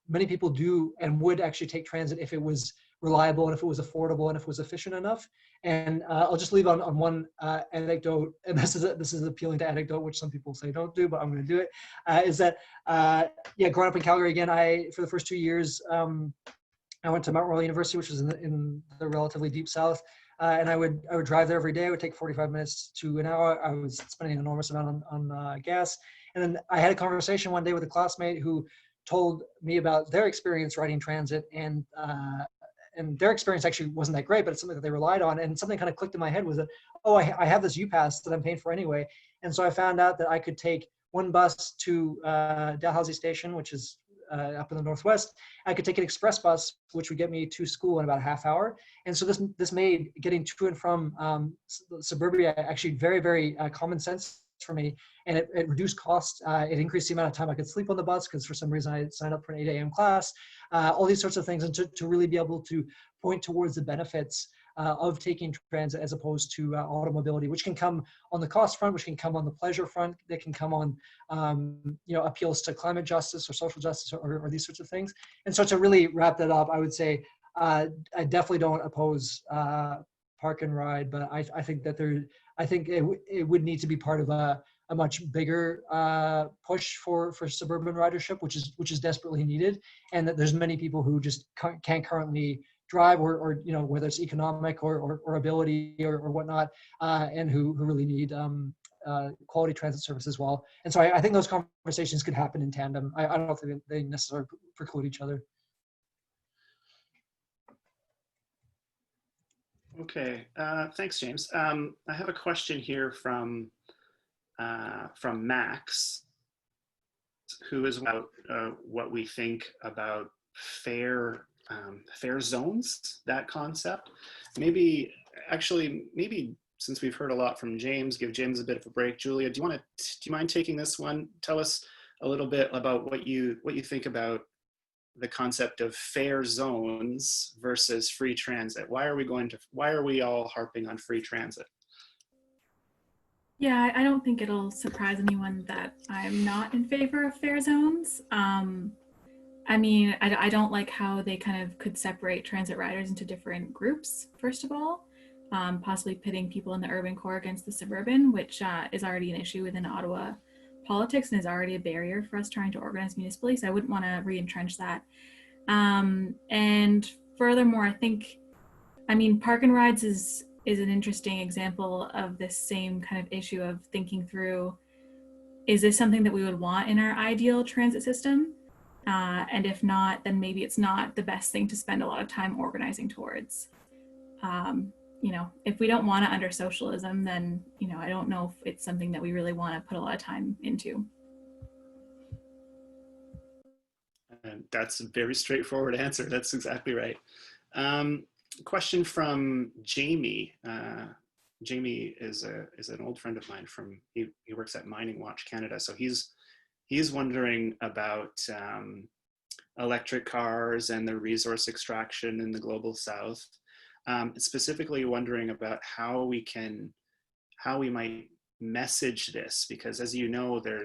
many people do and would actually take transit if it was reliable and if it was affordable and if it was efficient enough. And I'll just leave on one anecdote, and this is appealing to anecdote, which some people say don't do, but I'm going to do it. Is that yeah, growing up in Calgary again, for the first 2 years, I went to Mount Royal University, which was in the relatively deep south. And I would drive there every day. It would take 45 minutes to an hour. I was spending an enormous amount on gas. And then I had a conversation one day with a classmate who told me about their experience riding transit, and their experience actually wasn't that great, but it's something that they relied on. And something kind of clicked in my head was that, oh, I have this UPass that I'm paying for anyway. And so I found out that I could take one bus to Dalhousie Station, which is up in the Northwest. I could take an express bus, which would get me to school in about a half hour. And so this made getting to and from suburbia actually very, very common sense for me. And it reduced costs. It increased the amount of time I could sleep on the bus because for some reason I signed up for an 8 a.m. class, all these sorts of things. And to really be able to point towards the benefits of taking transit as opposed to automobility, which can come on the cost front, which can come on the pleasure front, that can come on appeals to climate justice or social justice or these sorts of things. And so to really wrap that up, I would say I definitely don't oppose park and ride, but I think that it would need to be part of a much bigger push for suburban ridership, which is desperately needed, and that there's many people who just can't currently drive or whether it's economic or ability or whatnot, and who really need quality transit service as well. And so I think those conversations could happen in tandem. I don't think they necessarily preclude each other. Okay, thanks, James. I have a question here from Max, who is about what we think about fare zones, that concept. Maybe since we've heard a lot from James, give James a bit of a break. Julia, do you mind taking this one? Tell us a little bit about what you think about the concept of fare zones versus free transit. Why are we all harping on free transit? Yeah, I don't think it'll surprise anyone that I'm not in favor of fare zones. I mean, I don't like how they kind of could separate transit riders into different groups, first of all, possibly pitting people in the urban core against the suburban, which is already an issue within Ottawa politics and is already a barrier for us trying to organize municipally. So I wouldn't want to re-entrench that. And furthermore, I mean, park and rides is an interesting example of this same kind of issue of thinking through, is this something that we would want in our ideal transit system? And if not, then maybe it's not the best thing to spend a lot of time organizing towards. If we don't want it under socialism, then, I don't know if it's something that we really want to put a lot of time into. And that's a very straightforward answer. That's exactly right. Question from Jamie. Jamie is an old friend of mine he works at Mining Watch Canada. So he's wondering about electric cars and the resource extraction in the global south. Specifically wondering about how we might message this, because as you know, there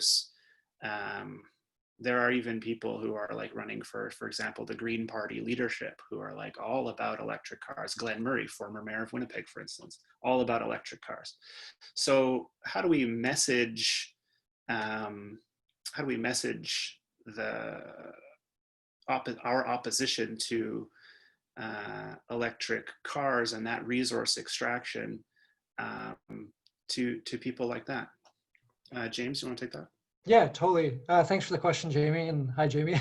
are even people who are like running for example, the Green Party leadership, who are like all about electric cars. Glenn Murray, former mayor of Winnipeg, for instance, all about electric cars. So how do we message our opposition to electric cars and that resource extraction to people like that? James, you want to take that? Yeah, totally. Thanks for the question, Jamie, and hi, Jamie.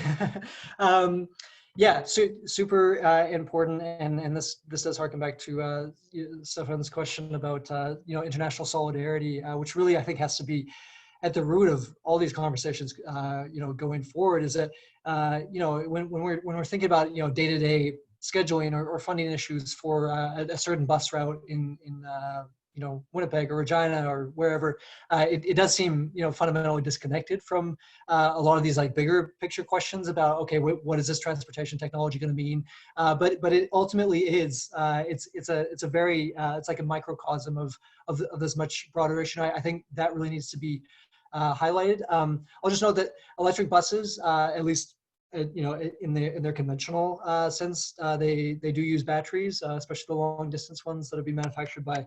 Yeah, super important, and this does harken back to Stefan's question about international solidarity, which really I think has to be at the root of all these conversations, going forward. Is that when we're thinking about day-to-day scheduling or funding issues for a certain bus route in Winnipeg or Regina or wherever, it does seem fundamentally disconnected from a lot of these like bigger picture questions about, okay, what is this transportation technology going to mean? But it ultimately is it's like a microcosm of this much broader issue. I think that really needs to be highlighted. I'll just note that electric buses, at least in their conventional sense, they do use batteries, especially the long distance ones that have been manufactured by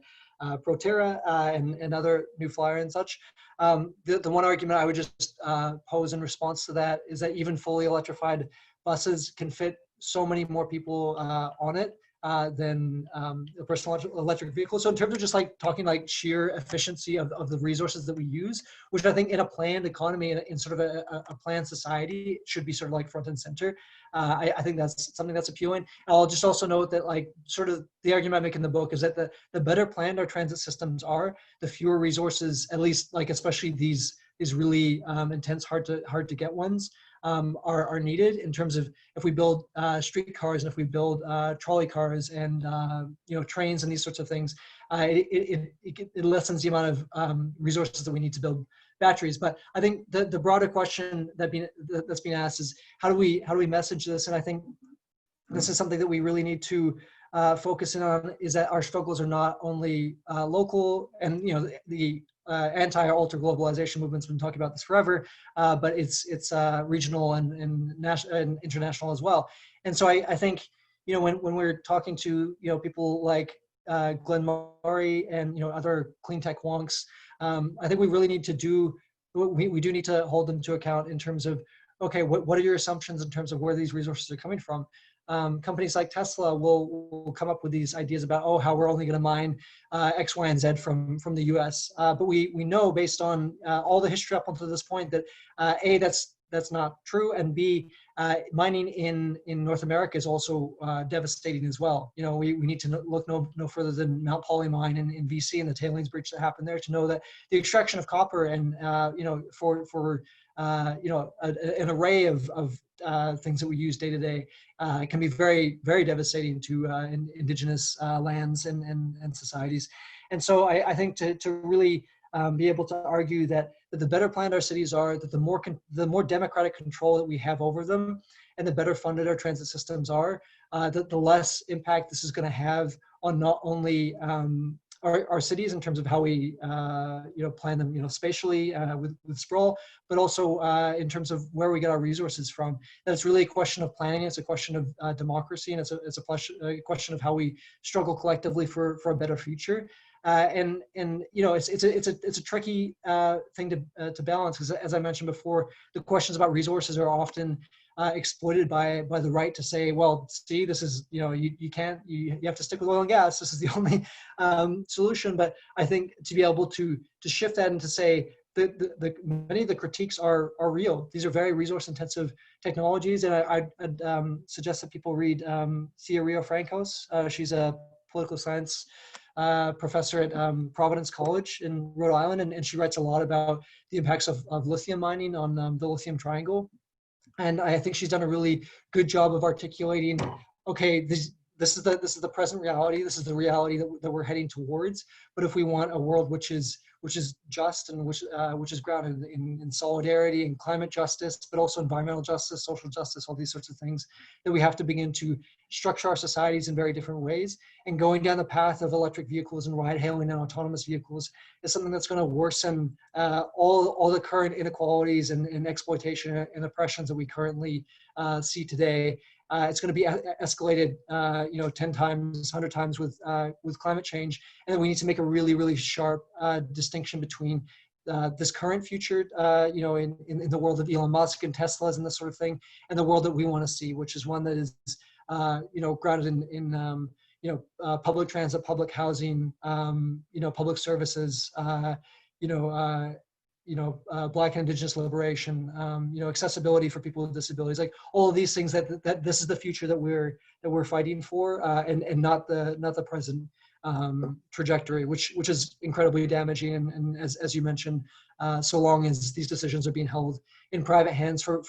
Proterra and other New Flyer and such. The one argument I would just pose in response to that is that even fully electrified buses can fit so many more people on it than a personal electric vehicle. So in terms of just like talking like sheer efficiency of the resources that we use, which I think in a planned economy, in sort of a planned society, should be sort of like front and center. I think that's something that's appealing. And I'll just also note that like sort of the argument I make in the book is that the better planned our transit systems are, the fewer resources, at least like especially these really intense, hard to get ones, are needed in terms of if we build streetcars and if we build trolley cars and trains and these sorts of things, it lessens the amount of resources that we need to build batteries. But I think the broader question that's being asked is how do we message this? And I think this is something that we really need to focus in on, is that our struggles are not only local, and the anti-ultra globalization movement's been talking about this forever, but it's regional and national and international as well. And so I think when we're talking to people like Glenn Murray and other clean tech wonks, I think we really need to we do need to hold them to account in terms of, okay, what are your assumptions in terms of where these resources are coming from? Companies like Tesla will come up with these ideas about, how we're only going to mine X, Y, and Z from the U.S. But we know based on all the history up until this point that A, that's not true, and B, mining in North America is also devastating as well. We need to look no further than Mount Poly mine in BC and the tailings breach that happened there to know that the extraction of copper and for an array of things that we use day to day can be very, very devastating to indigenous lands and societies. And so I think to really be able to argue that the better planned our cities are, that the more democratic control that we have over them, and the better funded our transit systems are, that the less impact this is going to have on not only our cities in terms of how we plan them spatially with sprawl, but also in terms of where we get our resources from. That it's really a question of planning. It's a question of democracy, and it's a question of how we struggle collectively for a better future. It's a tricky thing to balance, because as I mentioned before, the questions about resources are often exploited by the right to say, well, see, this is you have to stick with oil and gas. This is the only solution. But I think to be able to shift that and to say the many of the critiques are real. These are very resource intensive technologies, and I'd suggest that people read Thea Rio-Francos. She's a political science professor at Providence College in Rhode Island, and she writes a lot about the impacts of lithium mining on the lithium triangle. And I think she's done a really good job of articulating, okay, this is the present reality. This is the reality that we're heading towards. But if we want a world which is just and which is grounded in solidarity and climate justice, but also environmental justice, social justice, all these sorts of things, that we have to begin to structure our societies in very different ways. And going down the path of electric vehicles and ride-hailing and autonomous vehicles is something that's going to worsen all the current inequalities and exploitation and oppressions that we currently see today. It's going to be escalated, 10 times, 100 times with climate change, and then we need to make a really, really sharp distinction between this current future, in the world of Elon Musk and Teslas and this sort of thing, and the world that we want to see, which is one that is, grounded in public transit, public housing, public services, Black and Indigenous liberation, accessibility for people with disabilities, like all of these things that this is the future that we're fighting for, and not the present trajectory, which is incredibly damaging. And as you mentioned, so long as these decisions are being held in private hands for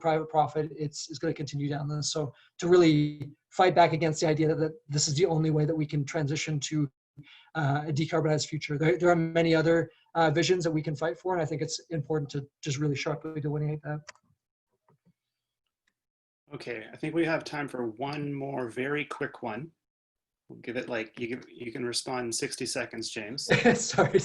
private profit, it's going to continue down this. So to really fight back against the idea that this is the only way that we can transition to a decarbonized future. There are many other visions that we can fight for, and I think it's important to just really sharply delineate that. Okay, I think we have time for one more very quick one. We'll give it you can respond in 60 seconds, James. sorry.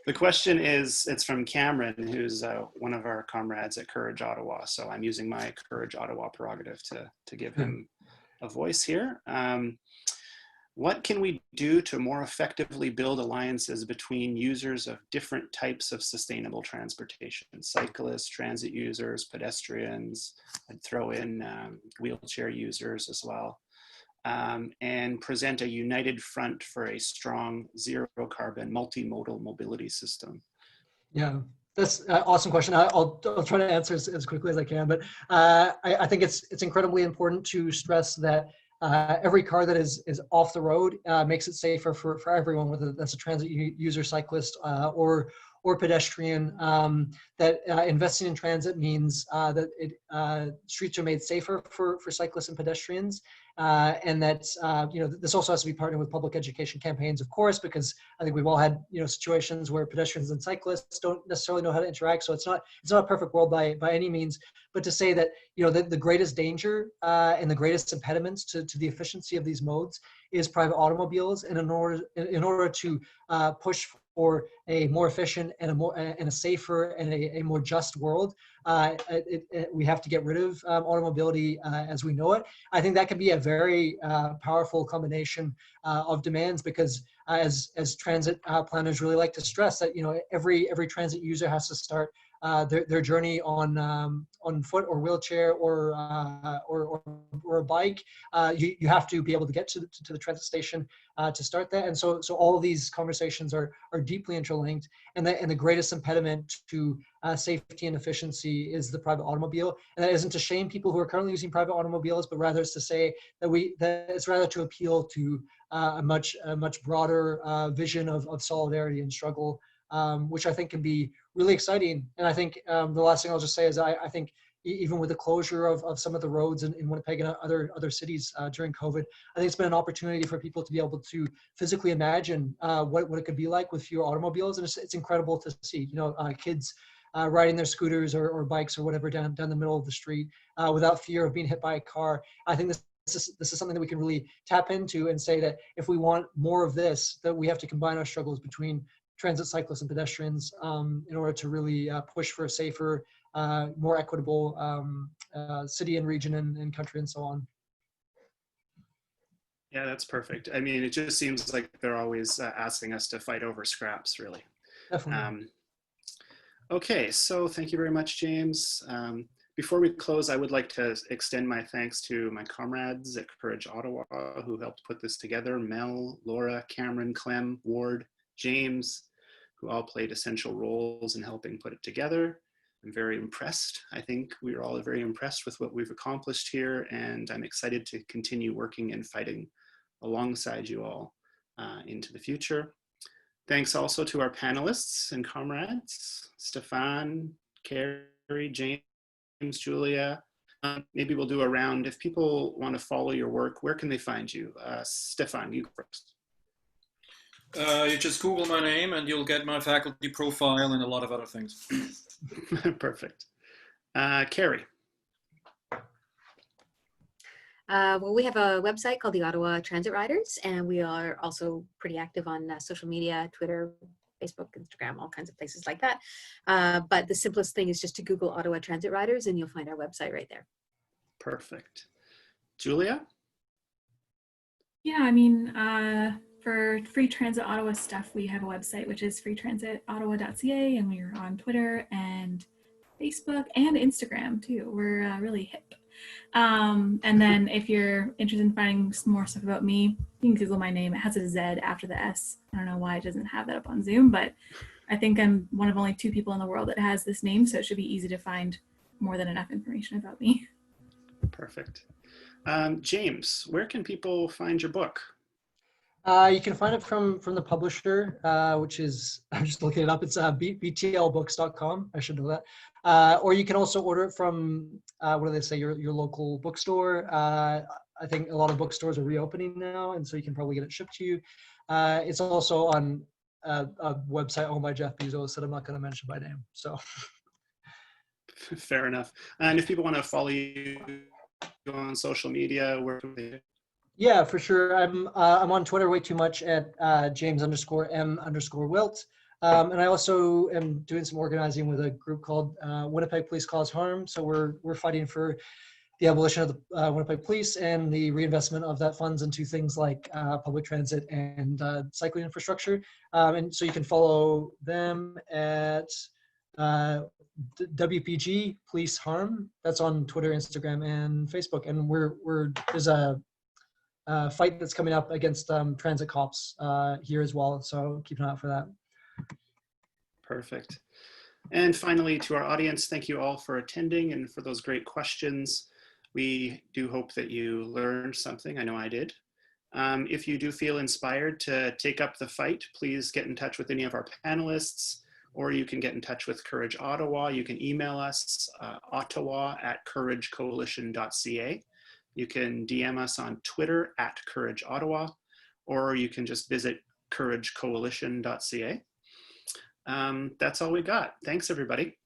The question is, it's from Cameron, who's one of our comrades at Courage Ottawa. So I'm using my Courage Ottawa prerogative to give him a voice here. What can we do to more effectively build alliances between users of different types of sustainable transportation? Cyclists, transit users, pedestrians, I'd throw in wheelchair users as well, and present a united front for a strong zero carbon multimodal mobility system? Yeah, that's an awesome question. I'll try to answer as quickly as I can, but I think it's incredibly important to stress that every car that is off the road makes it safer for everyone, whether that's a transit user, cyclist, or pedestrian. That investing in transit means that streets are made safer for cyclists and pedestrians, and that this also has to be partnered with public education campaigns, of course, because I think we've all had situations where pedestrians and cyclists don't necessarily know how to interact. So it's not a perfect world by any means, but to say that the greatest danger and the greatest impediments to the efficiency of these modes is private automobiles, and in order to push for a more efficient and a safer and a more just world, we have to get rid of automobility as we know it. I think that can be a very powerful combination of demands, because as transit planners really like to stress that every transit user has to start their journey on foot or wheelchair or a bike. You have to be able to get to the transit station to start that, and so all of these conversations are deeply interlinked, and the greatest impediment to safety and efficiency is the private automobile. And that isn't to shame people who are currently using private automobiles, but rather it's to say that it's rather to appeal to a much broader vision of solidarity and struggle, which I think can be really exciting. And I think the last thing I'll just say is I think even with the closure of some of the roads in Winnipeg and other cities during COVID, I think it's been an opportunity for people to be able to physically imagine what it could be like with fewer automobiles. And it's incredible to see, kids riding their scooters or bikes or whatever down the middle of the street without fear of being hit by a car. I think this is something that we can really tap into and say that if we want more of this, that we have to combine our struggles between transit, cyclists, and pedestrians in order to really push for a safer, more equitable city and region and country and so on. Yeah, that's perfect. I mean, it just seems like they're always asking us to fight over scraps, really. Definitely. Okay, so thank you very much, James. Before we close, I would like to extend my thanks to my comrades at Courage Ottawa who helped put this together: Mel, Laura, Cameron, Clem, Ward, James, who all played essential roles in helping put it together. I'm very impressed. I think we're all very impressed with what we've accomplished here, and I'm excited to continue working and fighting alongside you all into the future. Thanks also to our panelists and comrades, Stefan, Kari, James, Julia. Maybe we'll do a round. If people want to follow your work, where can they find you? Stefan, you go first. You just Google my name and you'll get my faculty profile and a lot of other things. Perfect. Kari. Well, we have a website called the Ottawa Transit Riders, and we are also pretty active on social media, Twitter, Facebook, Instagram, all kinds of places like that. But the simplest thing is just to Google Ottawa Transit Riders and you'll find our website right there. Perfect. Julia? Yeah, I mean, for Free Transit Ottawa stuff, we have a website, which is freetransitottawa.ca, and we're on Twitter and Facebook and Instagram too. We're really hip. And then if you're interested in finding some more stuff about me, you can Google my name. It has a Z after the S. I don't know why it doesn't have that up on Zoom, but I think I'm one of only 2 people in the world that has this name, so it should be easy to find more than enough information about me. Perfect. James, where can people find your book? You can find it from the publisher, which is, I'm just looking it up, it's btlbooks.com, I should know that. Or you can also order it from, what do they say, your local bookstore. I think a lot of bookstores are reopening now, and so you can probably get it shipped to you. It's also on a website owned by Jeff Bezos that I'm not going to mention by name. So. Fair enough. And if people want to follow you on social media, where can they? Yeah, for sure. I'm on Twitter way too much at James_M_Wilt. And I also am doing some organizing with a group called Winnipeg Police Cause Harm. So we're fighting for the abolition of the Winnipeg Police and the reinvestment of that funds into things like public transit and cycling infrastructure. And so you can follow them at WPG Police Harm. That's on Twitter, Instagram, and Facebook. And there's a fight that's coming up against transit cops here as well. So keep an eye out for that. Perfect. And finally, to our audience, thank you all for attending and for those great questions. We do hope that you learned something. I know I did. If you do feel inspired to take up the fight, please get in touch with any of our panelists, or you can get in touch with Courage Ottawa. You can email us, ottawa@couragecoalition.ca. You can DM us on Twitter @Courage Ottawa, or you can just visit couragecoalition.ca. That's all we got. Thanks, everybody.